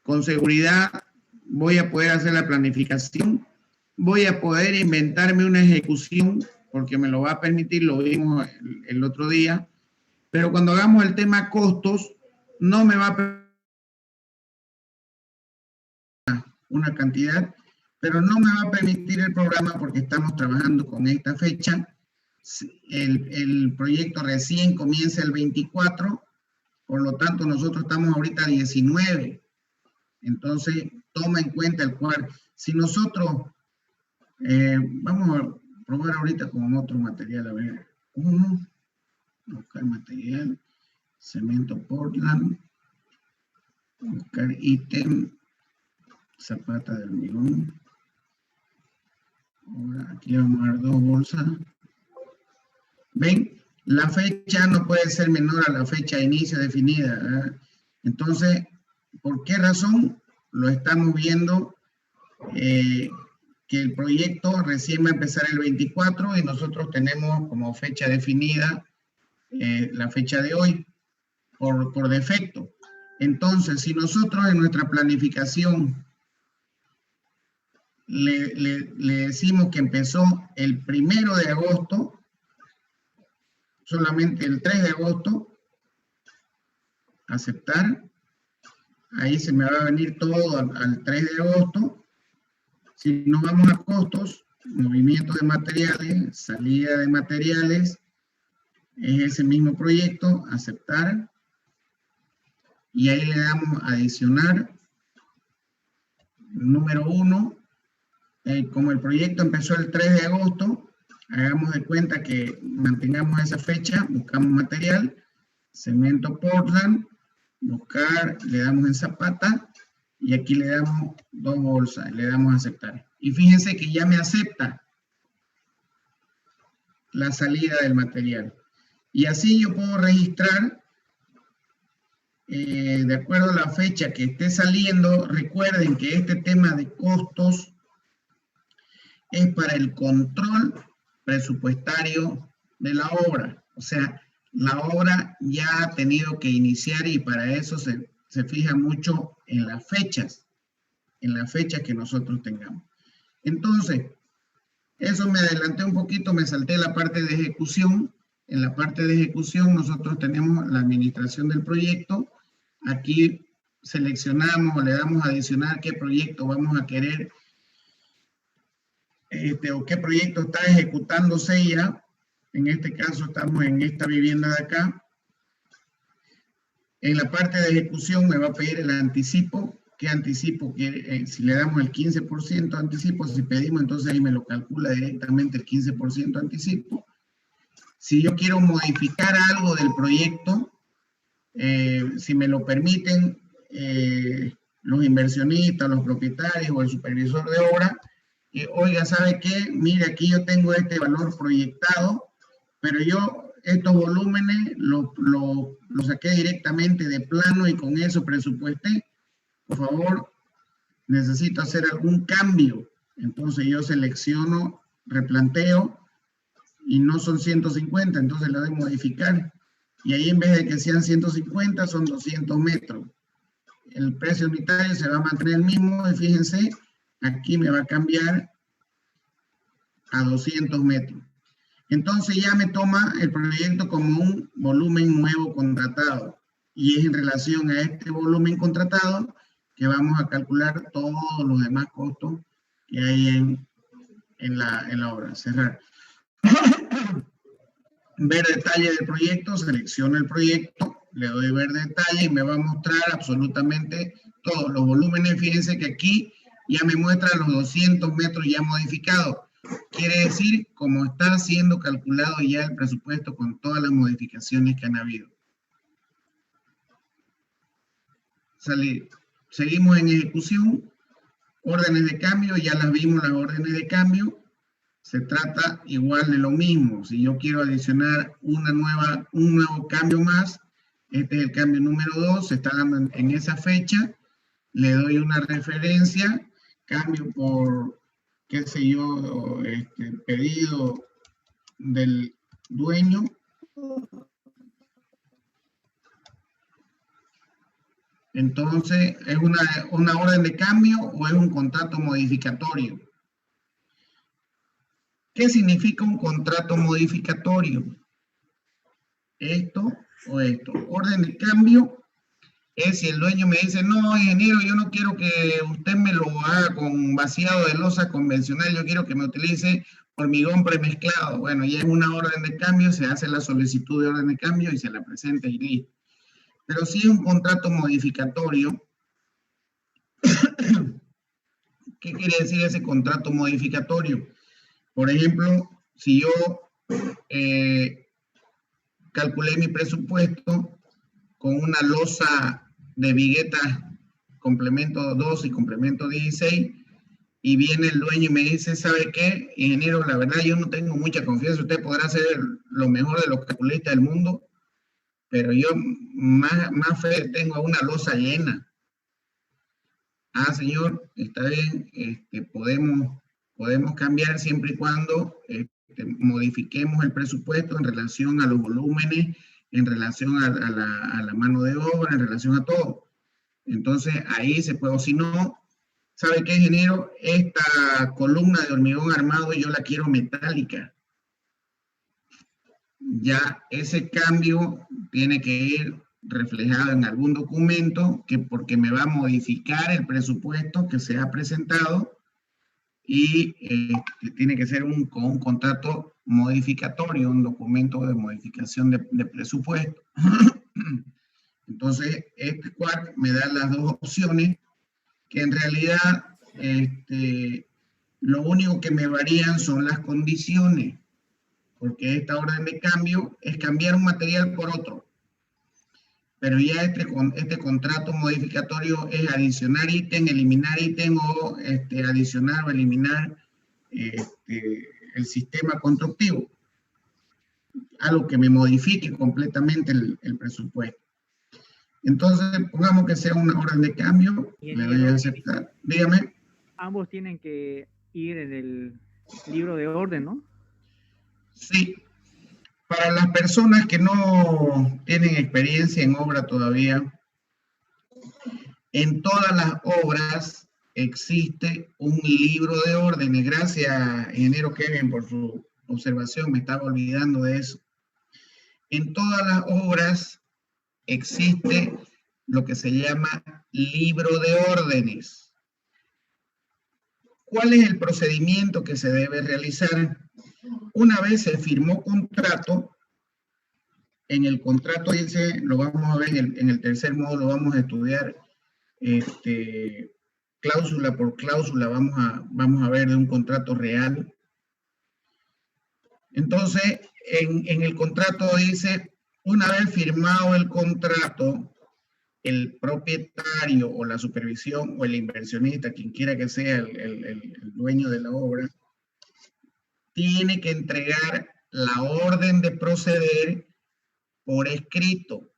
con seguridad voy a poder hacer la planificación, voy a poder inventarme una ejecución, porque me lo va a permitir, lo vimos el otro día, pero cuando hagamos el tema costos, no me va a permitir una cantidad, pero no me va a permitir el programa porque estamos trabajando con esta fecha. El proyecto recién comienza el 24, por lo tanto nosotros estamos ahorita a 19. Entonces, toma en cuenta el cual, si nosotros, vamos a probar ahorita con otro material, a ver, buscar material, cemento Portland, buscar ítem, zapata de hormigón. Ahora aquí vamos a dar 2 bolsas. ¿Ven? La fecha no puede ser menor a la fecha de inicio definida, ¿verdad? Entonces, ¿por qué razón? Lo estamos viendo que el proyecto recién va a empezar el 24 y nosotros tenemos como fecha definida la fecha de hoy por defecto. Entonces, si nosotros en nuestra planificación le decimos que empezó el 1 de agosto, solamente el 3 de agosto, aceptar, ahí se me va a venir todo al 3 de agosto. Si nos vamos a costos, movimiento de materiales, salida de materiales, es ese mismo proyecto, aceptar, y ahí le damos adicionar, número 1, como el proyecto empezó el 3 de agosto, hagamos de cuenta que mantengamos esa fecha, buscamos material, cemento Portland, buscar, le damos en zapata, y aquí le damos 2 bolsas, le damos a aceptar. Y fíjense que ya me acepta la salida del material. Y así yo puedo registrar, de acuerdo a la fecha que esté saliendo. Recuerden que este tema de costos es para el control presupuestario de la obra. O sea, la obra ya ha tenido que iniciar y para eso se fija mucho en las fechas que nosotros tengamos. Entonces, eso me adelanté un poquito, me salté la parte de ejecución. En la parte de ejecución nosotros tenemos la administración del proyecto. Aquí seleccionamos o le damos a adicionar qué proyecto vamos a querer o qué proyecto está ejecutándose ya. En este caso estamos en esta vivienda de acá. En la parte de ejecución me va a pedir el anticipo. ¿Qué anticipo quiere? Si le damos el 15% de anticipo, si pedimos, entonces ahí me lo calcula directamente el 15% de anticipo. Si yo quiero modificar algo del proyecto, si me lo permiten los inversionistas, los propietarios o el supervisor de obra, oiga, ¿sabe qué? Mire, aquí yo tengo este valor proyectado, pero yo estos volúmenes los saqué directamente de plano y con eso presupuesté. Por favor, necesito hacer algún cambio. Entonces yo selecciono, replanteo, y no son 150, entonces le doy modificar. Y ahí en vez de que sean 150, son 200 metros. El precio unitario se va a mantener el mismo, y fíjense, aquí me va a cambiar a 200 metros. Entonces ya me toma el proyecto como un volumen nuevo contratado. Y es en relación a este volumen contratado que vamos a calcular todos los demás costos que hay en la obra. Cerrar. Ver detalle del proyecto, selecciono el proyecto, le doy ver detalle y me va a mostrar absolutamente todos los volúmenes. Fíjense que aquí ya me muestra los 200 metros ya modificados. Quiere decir, como está siendo calculado ya el presupuesto con todas las modificaciones que han habido. Seguimos en ejecución. Órdenes de cambio, ya las vimos las órdenes de cambio. Se trata igual de lo mismo. Si yo quiero adicionar un nuevo cambio más, este es el cambio número 2, se está dando en esa fecha, le doy una referencia, cambio por, qué sé yo, pedido del dueño. Entonces, ¿es una orden de cambio o es un contrato modificatorio? ¿Qué significa un contrato modificatorio? Esto o esto. Orden de cambio es si el dueño me dice, no, ingeniero, yo no quiero que usted me lo haga con vaciado de losa convencional, yo quiero que me utilice hormigón premezclado. Bueno, ya es una orden de cambio, se hace la solicitud de orden de cambio y se la presenta y listo. Pero si es un contrato modificatorio, ¿qué quiere decir ese contrato modificatorio? Por ejemplo, si yo calculé mi presupuesto con una losa de viguetas complemento 2 y complemento 16, y viene el dueño y me dice, ¿sabe qué, ingeniero? La verdad yo no tengo mucha confianza, usted podrá ser lo mejor de los calculistas del mundo, pero yo más fe tengo a una losa llena. Ah, señor, está bien, podemos cambiar siempre y cuando modifiquemos el presupuesto en relación a los volúmenes, en relación a la mano de obra, en relación a todo. Entonces, ahí se puede, o si no, ¿sabe qué, ingeniero? Esta columna de hormigón armado yo la quiero metálica. Ya ese cambio tiene que ir reflejado en algún documento porque me va a modificar el presupuesto que se ha presentado y tiene que ser un contrato modificatorio, un documento de modificación de presupuesto. Entonces, este cuarto me da las dos opciones que en realidad lo único que me varían son las condiciones, porque esta orden de cambio es cambiar un material por otro. Pero ya este contrato modificatorio es adicionar ítem, eliminar ítem o adicionar o eliminar el sistema constructivo. Algo que me modifique completamente el presupuesto. Entonces, pongamos que sea una orden de cambio, le doy a aceptar. Dígame. Ambos tienen que ir en el libro de orden, ¿no? Sí. Para las personas que no tienen experiencia en obra todavía, en todas las obras existe un libro de órdenes. Gracias, ingeniero Kevin, por su observación, me estaba olvidando de eso. En todas las obras existe lo que se llama libro de órdenes. ¿Cuál es el procedimiento que se debe realizar? Una vez se firmó contrato, en el contrato dice, lo vamos a ver en el tercer módulo, vamos a estudiar cláusula por cláusula, vamos a ver de un contrato real. Entonces, en el contrato dice, una vez firmado el contrato, el propietario o la supervisión o el inversionista, quien quiera que sea el dueño de la obra, tiene que entregar la orden de proceder por escrito.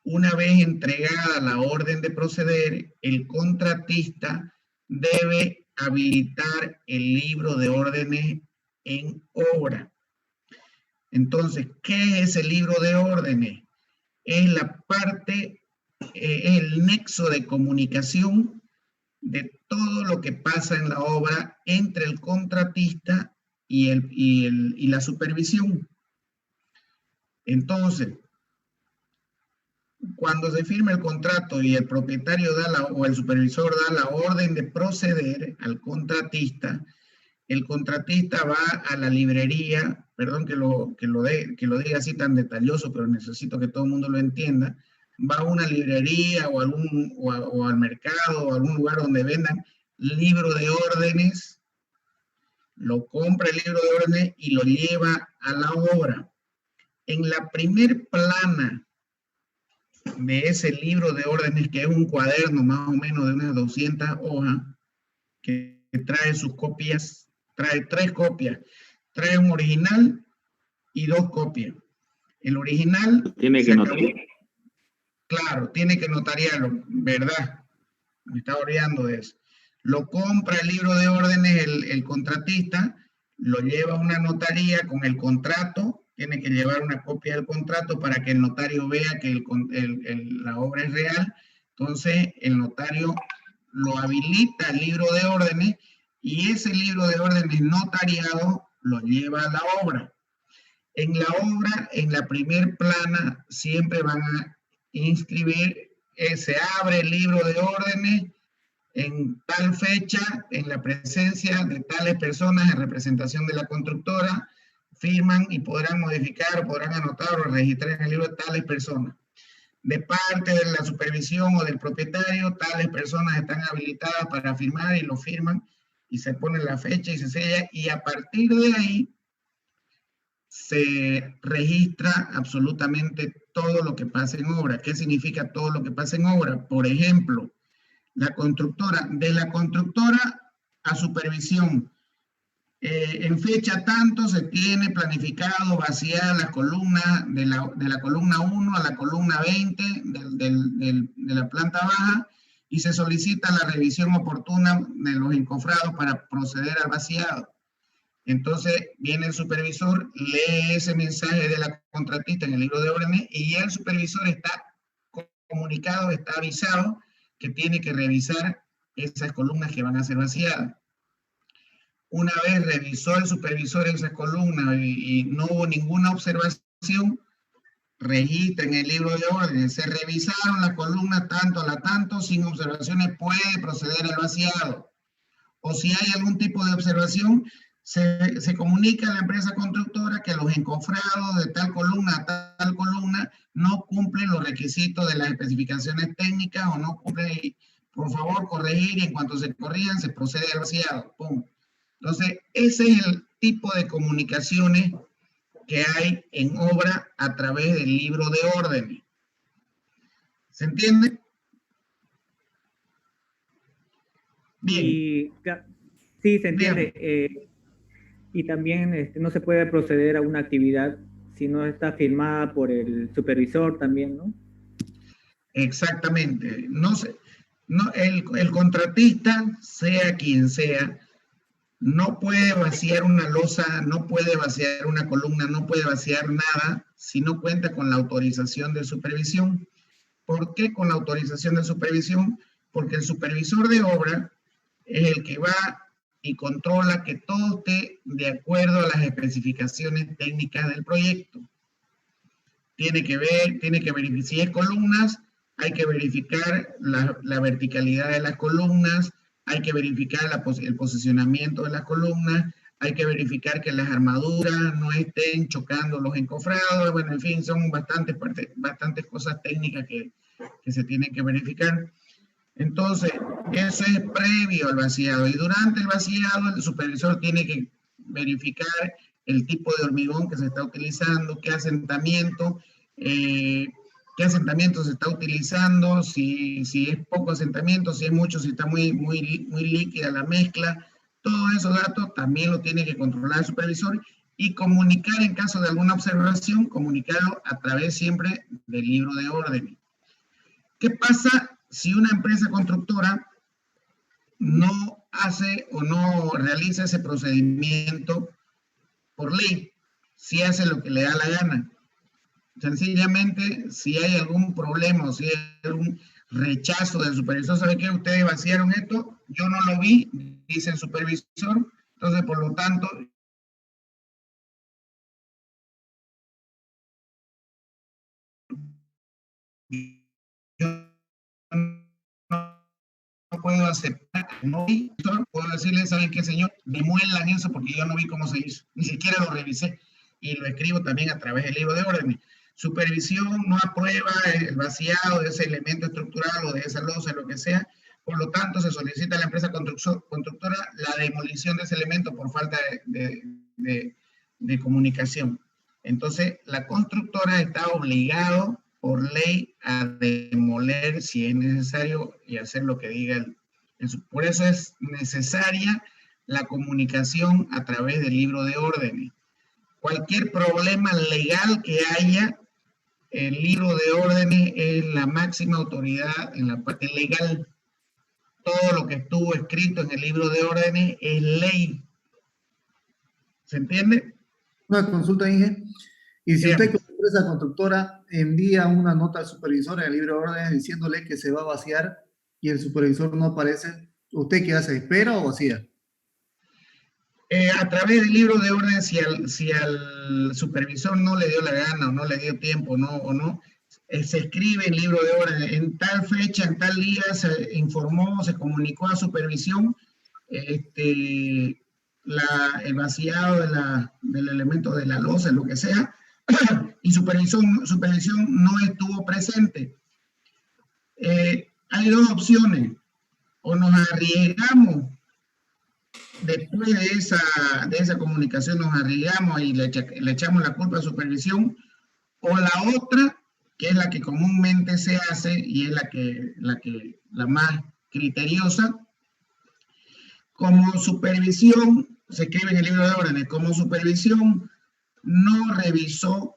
Una vez entregada la orden de proceder, el contratista debe habilitar el libro de órdenes en obra. Entonces, ¿qué es el libro de órdenes? Es la parte, el nexo de comunicación de todo lo que pasa en la obra entre el contratista y la supervisión. Entonces, cuando se firma el contrato y el propietario o el supervisor da la orden de proceder al contratista, el contratista va a la librería, perdón que lo diga así tan detalloso, pero necesito que todo el mundo lo entienda, va a una librería o al mercado o a algún lugar donde vendan libro de órdenes, lo compra el libro de órdenes y lo lleva a la obra. En la primer plana de ese libro de órdenes, que es un cuaderno más o menos de unas 200 hojas, que trae sus copias, trae 3 copias, trae un original y 2 copias. El original... Tiene que notariar. Claro, tiene que notariarlo, ¿verdad? Me está olvidando de eso. Lo compra el libro de órdenes el contratista, lo lleva a una notaría con el contrato, tiene que llevar una copia del contrato para que el notario vea que la obra es real, Entonces, el notario lo habilita el libro de órdenes y ese libro de órdenes notariado lo lleva a la obra. En la obra, en la primer plana, siempre van a inscribir, se abre el libro de órdenes en tal fecha, en la presencia de tales personas en representación de la constructora, firman y podrán modificar, o podrán anotar o registrar en el libro de tales personas. De parte de la supervisión o del propietario, tales personas están habilitadas para firmar y lo firman y se pone la fecha y se sella, y a partir de ahí se registra absolutamente todo lo que pasa en obra. ¿Qué significa todo lo que pasa en obra? Por ejemplo, la constructora, de la constructora a supervisión, en fecha tanto se tiene planificado vaciar la columna de la columna 1 a la columna 20 de la planta baja y se solicita la revisión oportuna de los encofrados para proceder al vaciado. Entonces viene el supervisor, lee ese mensaje de la contratista en el libro de órdenes y el supervisor está comunicado, está avisado que tiene que revisar esas columnas que van a ser vaciadas. Una vez revisó el supervisor esas columnas y no hubo ninguna observación, registra en el libro de órdenes, se revisaron las columnas tanto a la tanto, sin observaciones puede proceder al vaciado. O si hay algún tipo de observación, se comunica a la empresa constructora que los encofrados de tal columna a tal columna no cumplen los requisitos de las especificaciones técnicas o no cumplen, por favor corregir, y en cuanto se corrijan se procede al vaciado. ¡Pum! Entonces, ese es el tipo de comunicaciones que hay en obra a través del libro de órdenes. ¿Se entiende? Bien. Sí, se entiende. Y también no se puede proceder a una actividad si no está firmada por el supervisor también, ¿no? Exactamente. El contratista, sea quien sea, no puede vaciar una losa, no puede vaciar una columna, no puede vaciar nada si no cuenta con la autorización de supervisión. ¿Por qué con la autorización de supervisión? Porque el supervisor de obra es el que va y controla que todo esté de acuerdo a las especificaciones técnicas del proyecto. Tiene que verificar, si es columnas, hay que verificar la verticalidad de las columnas, hay que verificar el posicionamiento de las columnas, hay que verificar que las armaduras no estén chocando los encofrados, bueno, en fin, son bastantes cosas técnicas que se tienen que verificar. Entonces, eso es previo al vaciado, y durante el vaciado el supervisor tiene que verificar el tipo de hormigón que se está utilizando, qué asentamiento se está utilizando, si es poco asentamiento, si es mucho, si está muy líquida la mezcla. Todos esos datos también lo tiene que controlar el supervisor y comunicar en caso de alguna observación, comunicarlo a través siempre del libro de órdenes. ¿Qué pasa si una empresa constructora no hace o no realiza ese procedimiento por ley? Si hace lo que le da la gana. Sencillamente, si hay algún problema o si hay algún rechazo del supervisor, ¿sabe qué? Ustedes vaciaron esto, yo no lo vi, dice el supervisor, entonces por lo tanto yo no puedo aceptar, no vi, puedo decirle, ¿saben qué, señor? Demuelan eso porque yo no vi cómo se hizo, ni siquiera lo revisé, y lo escribo también a través del libro de órdenes. Supervisión no aprueba el vaciado de ese elemento estructural o de esa losa, lo que sea, por lo tanto se solicita a la empresa constructora la demolición de ese elemento por falta de comunicación. Entonces, la constructora está obligado por ley a demoler si es necesario y hacer lo que diga por eso es necesaria la comunicación a través del libro de órdenes. Cualquier problema legal que haya, el libro de órdenes es la máxima autoridad en la parte legal. Todo lo que estuvo escrito en el libro de órdenes es ley. ¿Se entiende? Una consulta, Inge. Y si usted empresa constructora envía una nota al supervisor en el libro de órdenes diciéndole que se va a vaciar y el supervisor no aparece, ¿usted qué hace? ¿Espera o vacía? A través del libro de orden, si al supervisor no le dio la gana o no le dio tiempo se escribe en el libro de orden, en tal fecha, en tal día se informó, se comunicó a supervisión el vaciado del elemento de la losa, lo que sea, y supervisión no estuvo presente. Hay dos opciones: o nos arriesgamos después de esa comunicación, nos arriesgamos y le echamos la culpa a supervisión, o la otra, que es la que comúnmente se hace y es la más criteriosa, como supervisión, se escribe en el libro de órdenes, como supervisión no revisó,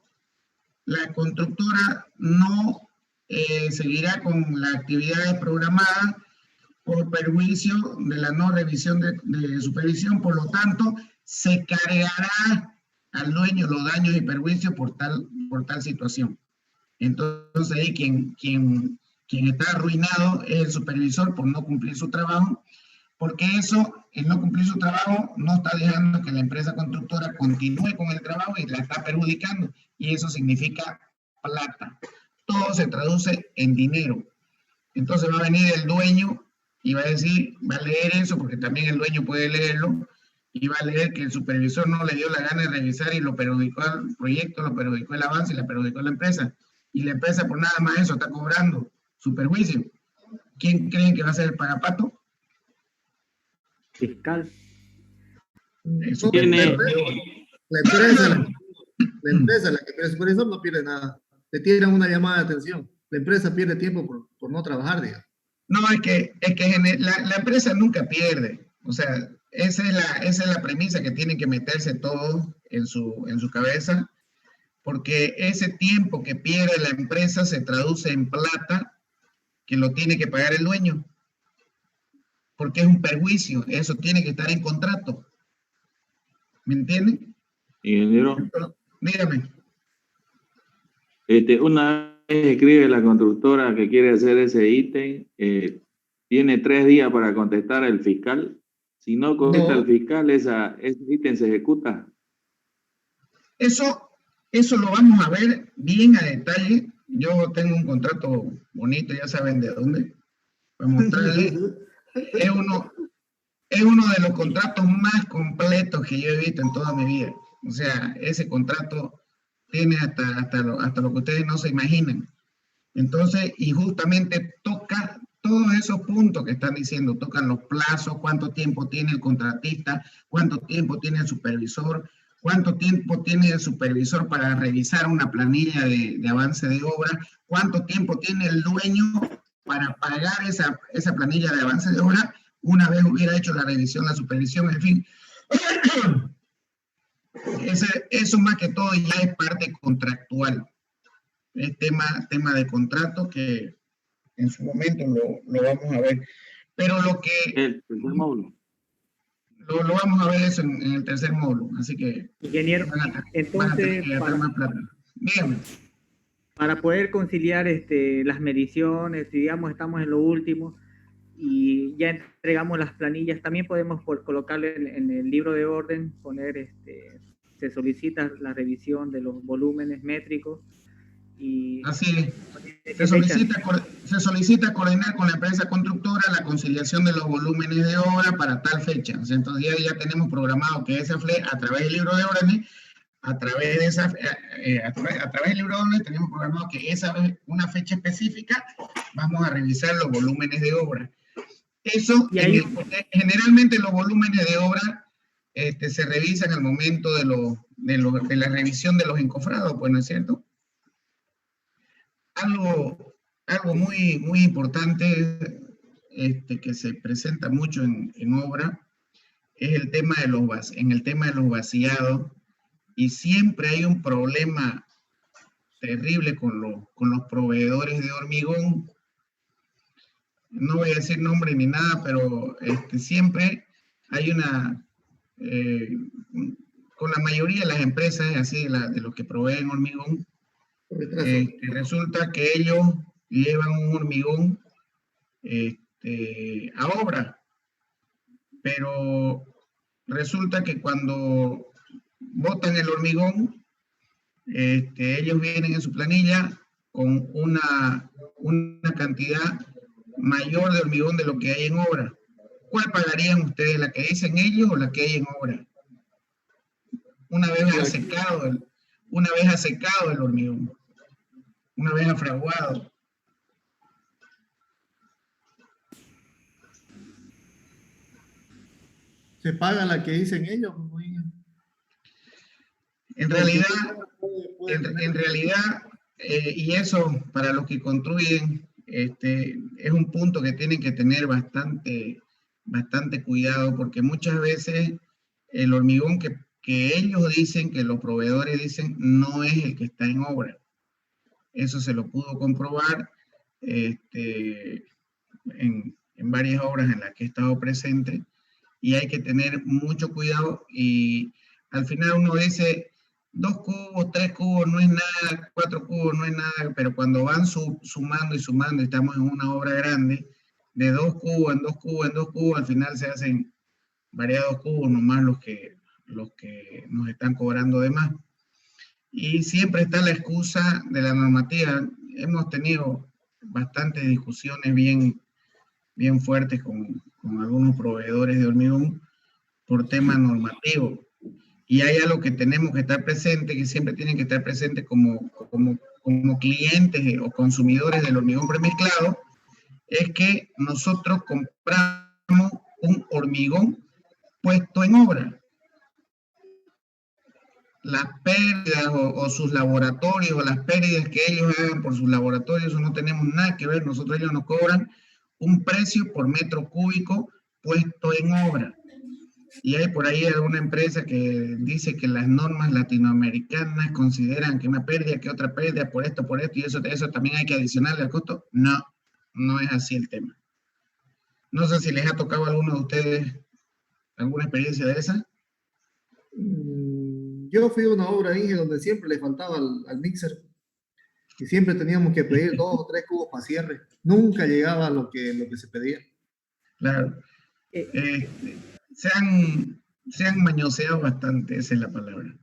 la constructora no seguirá con las actividades programadas por perjuicio de la no revisión de supervisión, por lo tanto, se cargará al dueño los daños y perjuicios por tal situación. Entonces, ahí quien está arruinado es el supervisor por no cumplir su trabajo, porque el no cumplir su trabajo no está dejando que la empresa constructora continúe con el trabajo y la está perjudicando, y eso significa plata. Todo se traduce en dinero. Entonces va a venir el dueño y va a decir, va a leer eso, porque también el dueño puede leerlo, y va a leer que el supervisor no le dio la gana de revisar y lo perjudicó al proyecto, lo perjudicó el avance y la perjudicó a la empresa. Y la empresa por nada más eso está cobrando su perjuicio. ¿Quién creen que va a ser el pagapato? Fiscal. Eso Tiene... La empresa, la que el supervisor no pierde nada. Le tiran una llamada de atención. La empresa pierde tiempo por no trabajar, digamos. No, es que la empresa nunca pierde. O sea, esa es la premisa que tienen que meterse todos en su cabeza, porque ese tiempo que pierde la empresa se traduce en plata que lo tiene que pagar el dueño, porque es un perjuicio, eso tiene que estar en contrato. ¿Me entienden? Ingeniero. Dígame. Una vez escribe la constructora que quiere hacer ese ítem, tiene 3 días para contestar al fiscal. Si no contesta el fiscal, ese ítem se ejecuta. Eso lo vamos a ver bien a detalle. Yo tengo un contrato bonito, ya saben de dónde. Para mostrarles. Es uno de los contratos más completos que yo he visto en toda mi vida. O sea, ese contrato tiene hasta lo que ustedes no se imaginan. Entonces, y justamente toca todos esos puntos que están diciendo, tocan los plazos, cuánto tiempo tiene el contratista, cuánto tiempo tiene el supervisor, cuánto tiempo tiene el supervisor para revisar una planilla de avance de obra, cuánto tiempo tiene el dueño para pagar esa planilla de avance de obra una vez hubiera hecho la revisión, la supervisión, en fin. Eso más que todo ya es parte contractual. Es tema de contrato que en su momento lo vamos a ver. Pero lo que... El tercer módulo. Lo vamos a ver eso en el tercer módulo. Así que... Ingeniero, entonces... Dígame. Para poder conciliar las mediciones, digamos, estamos en lo último y ya entregamos las planillas, también podemos colocarle en el libro de orden, poner, se solicita la revisión de los volúmenes métricos. Y así es. Se solicita coordinar con la empresa constructora la conciliación de los volúmenes de obra para tal fecha. O sea, entonces ya tenemos programado que esa FLE, a través del libro de órdenes, a través del libro de órdenes, tenemos programado que esa vez, una fecha específica, vamos a revisar los volúmenes de obra. Eso, porque generalmente los volúmenes de obra se revisan al momento de la revisión de los encofrados, pues, ¿no es cierto? Algo muy, muy importante que se presenta mucho en obra es el tema de los vaciados, y siempre hay un problema terrible con los proveedores de hormigón. No voy a decir nombre ni nada, pero siempre hay con la mayoría de las empresas, así de los que proveen hormigón, Resulta que ellos llevan un hormigón a obra, pero resulta que cuando botan el hormigón, ellos vienen en su planilla con una cantidad mayor de hormigón de lo que hay en obra. ¿Cuál pagarían ustedes, la que dicen ellos o la que hay en obra? Una vez ha secado el hormigón, una vez ha fraguado. ¿Se paga la que dicen ellos? En realidad, y eso para los que construyen, es un punto que tienen que tener bastante cuidado, porque muchas veces el hormigón que ellos dicen, que los proveedores dicen, no es el que está en obra. Eso se lo pudo comprobar en varias obras en las que he estado presente, y hay que tener mucho cuidado, y al final uno dice, 2 cubos, 3 cubos no es nada, 4 cubos no es nada, pero cuando van sumando y sumando, estamos en una obra grande, de 2 cubos en 2 cubos en 2 cubos, al final se hacen variados cubos, nomás los que nos están cobrando de más. Y siempre está la excusa de la normativa. Hemos tenido bastantes discusiones bien fuertes con algunos proveedores de hormigón por temas normativos. Y hay algo que tenemos que estar presente, que siempre tienen que estar presentes como clientes o consumidores del hormigón premezclado, es que nosotros compramos un hormigón puesto en obra. Las pérdidas o sus laboratorios, o las pérdidas que ellos hagan por sus laboratorios, eso no tenemos nada que ver. Nosotros, ellos nos cobran un precio por metro cúbico puesto en obra. Y hay por ahí alguna empresa que dice que las normas latinoamericanas consideran que una pérdida, que otra pérdida, por esto, y eso también hay que adicionarle al costo. No, no es así el tema. No sé si les ha tocado a alguno de ustedes alguna experiencia de esa. Yo fui a una obra ahí donde siempre le faltaba al mixer, y siempre teníamos que pedir 2 o 3 cubos para cierre. Nunca llegaba lo que se pedía. Claro. Se han mañoseado bastante, esa es la palabra.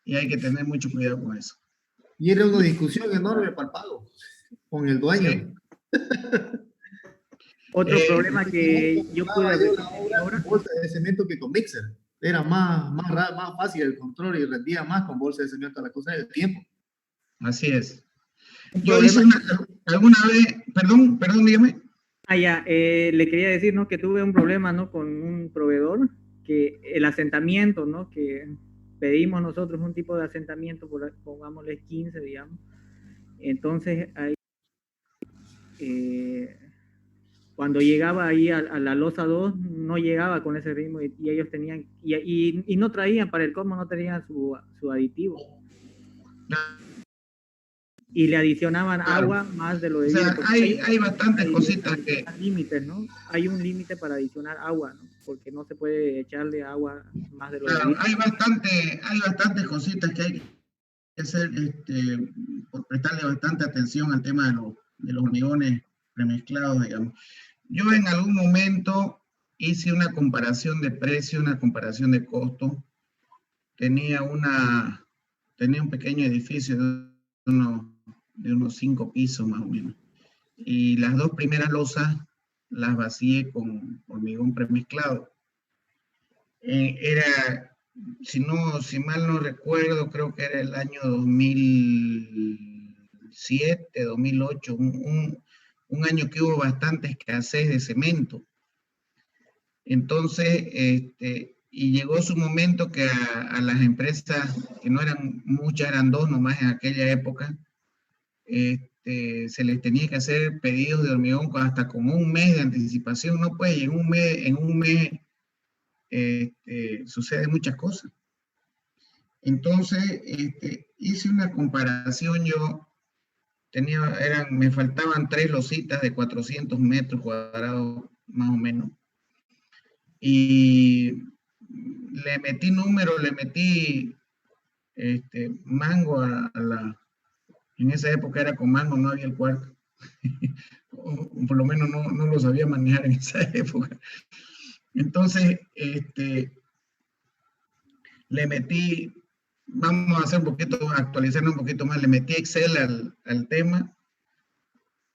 Y hay que tener mucho cuidado con eso. Y era una discusión enorme para el pago con el dueño. Sí. Otro problema que yo pude ver ahora con bolsa de cemento que con mixer. Era más fácil el control y rendía más con bolsa de cemento, la cosa del tiempo. Así es. Yo hice alguna vez, perdón, dígame. Le quería decir, ¿no?, que tuve un problema, ¿no?, con un proveedor, que el asentamiento, ¿no?, que pedimos nosotros un tipo de asentamiento, pongámosle 15, digamos. Entonces, ahí, cuando llegaba ahí a la losa 2, no llegaba con ese ritmo, y ellos tenían, y no traían, para el colmo, no tenían su aditivo. Y le adicionaban agua más de lo debido. O sea, hay bastantes cositas que... límites, ¿no? Hay un límite para adicionar agua, ¿no? Porque no se puede echarle agua más de lo debido. Hay bastantes cositas que hay que hacer, por prestarle bastante atención al tema de los hormigones premezclados, digamos. Yo en algún momento hice una comparación de precio, una comparación de costo. Tenía un pequeño edificio de unos 5 pisos más o menos. Y las 2 primeras losas las vacié con hormigón premezclado. Era, si mal no recuerdo, creo que era el año 2007, 2008, un año que hubo bastante escasez de cemento. Entonces, y llegó su momento que a las empresas, que no eran muchas, eran 2 nomás en aquella época, se les tenía que hacer pedidos de hormigón hasta con un mes de anticipación. No puede, y en un mes suceden muchas cosas. Entonces, hice una comparación. Yo me faltaban 3 lositas de 400 metros cuadrados, más o menos. Y le metí mango En esa época era con mano, no había el cuarto. O por lo menos no lo sabía manejar en esa época. Entonces, le metí, vamos a hacer un poquito, actualizarlo un poquito más, le metí Excel al tema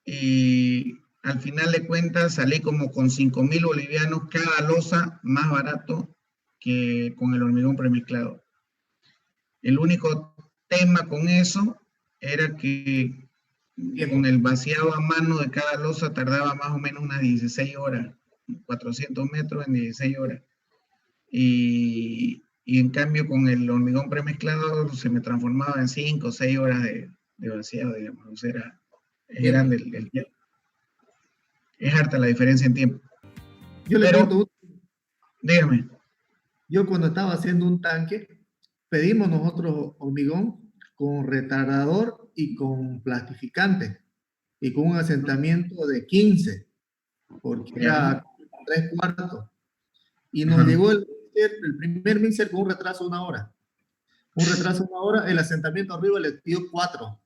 y al final de cuentas salí como con 5,000 bolivianos cada losa, más barato que con el hormigón premiezclado. El único tema con eso era que con el vaciado a mano de cada losa tardaba más o menos unas 16 horas, 400 metros en 16 horas. Y en cambio con el hormigón premezclado se me transformaba en 5 o 6 horas de vaciado, digamos. O sea, es grande el tiempo. Es harta la diferencia en tiempo. Yo le cuento, dígame. Yo cuando estaba haciendo un tanque, pedimos nosotros hormigón con retardador y con plastificante y con un asentamiento de 15, porque era 3/4. Y nos llegó el primer mixer con un retraso de 1 hora. Un retraso de 1 hora, el asentamiento arriba le dio 4.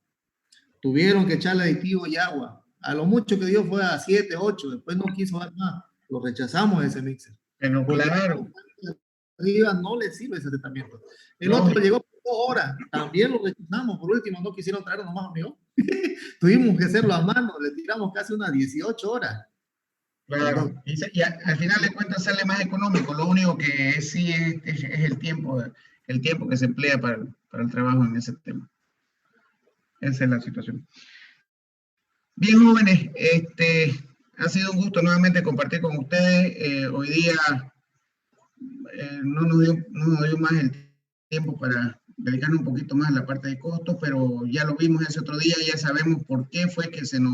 Tuvieron que echarle aditivo y agua. A lo mucho que dio fue a 7, 8, después no quiso dar más. Lo rechazamos ese mixer. Pero claro. Arriba no le sirve ese asentamiento. El otro llegó por 2 horas, también lo rechazamos. Por último, no quisieron traernos más, amigo. Tuvimos que hacerlo a mano, le tiramos casi unas 18 horas. Claro, y al final de cuentas sale más económico. Lo único que sí es el tiempo que se emplea para el trabajo en ese tema. Esa es la situación. Bien, jóvenes, ha sido un gusto nuevamente compartir con ustedes. Hoy día no nos dio más el tiempo para dedicarnos un poquito más a la parte de costos, pero ya lo vimos ese otro día, ya sabemos por qué fue que se nos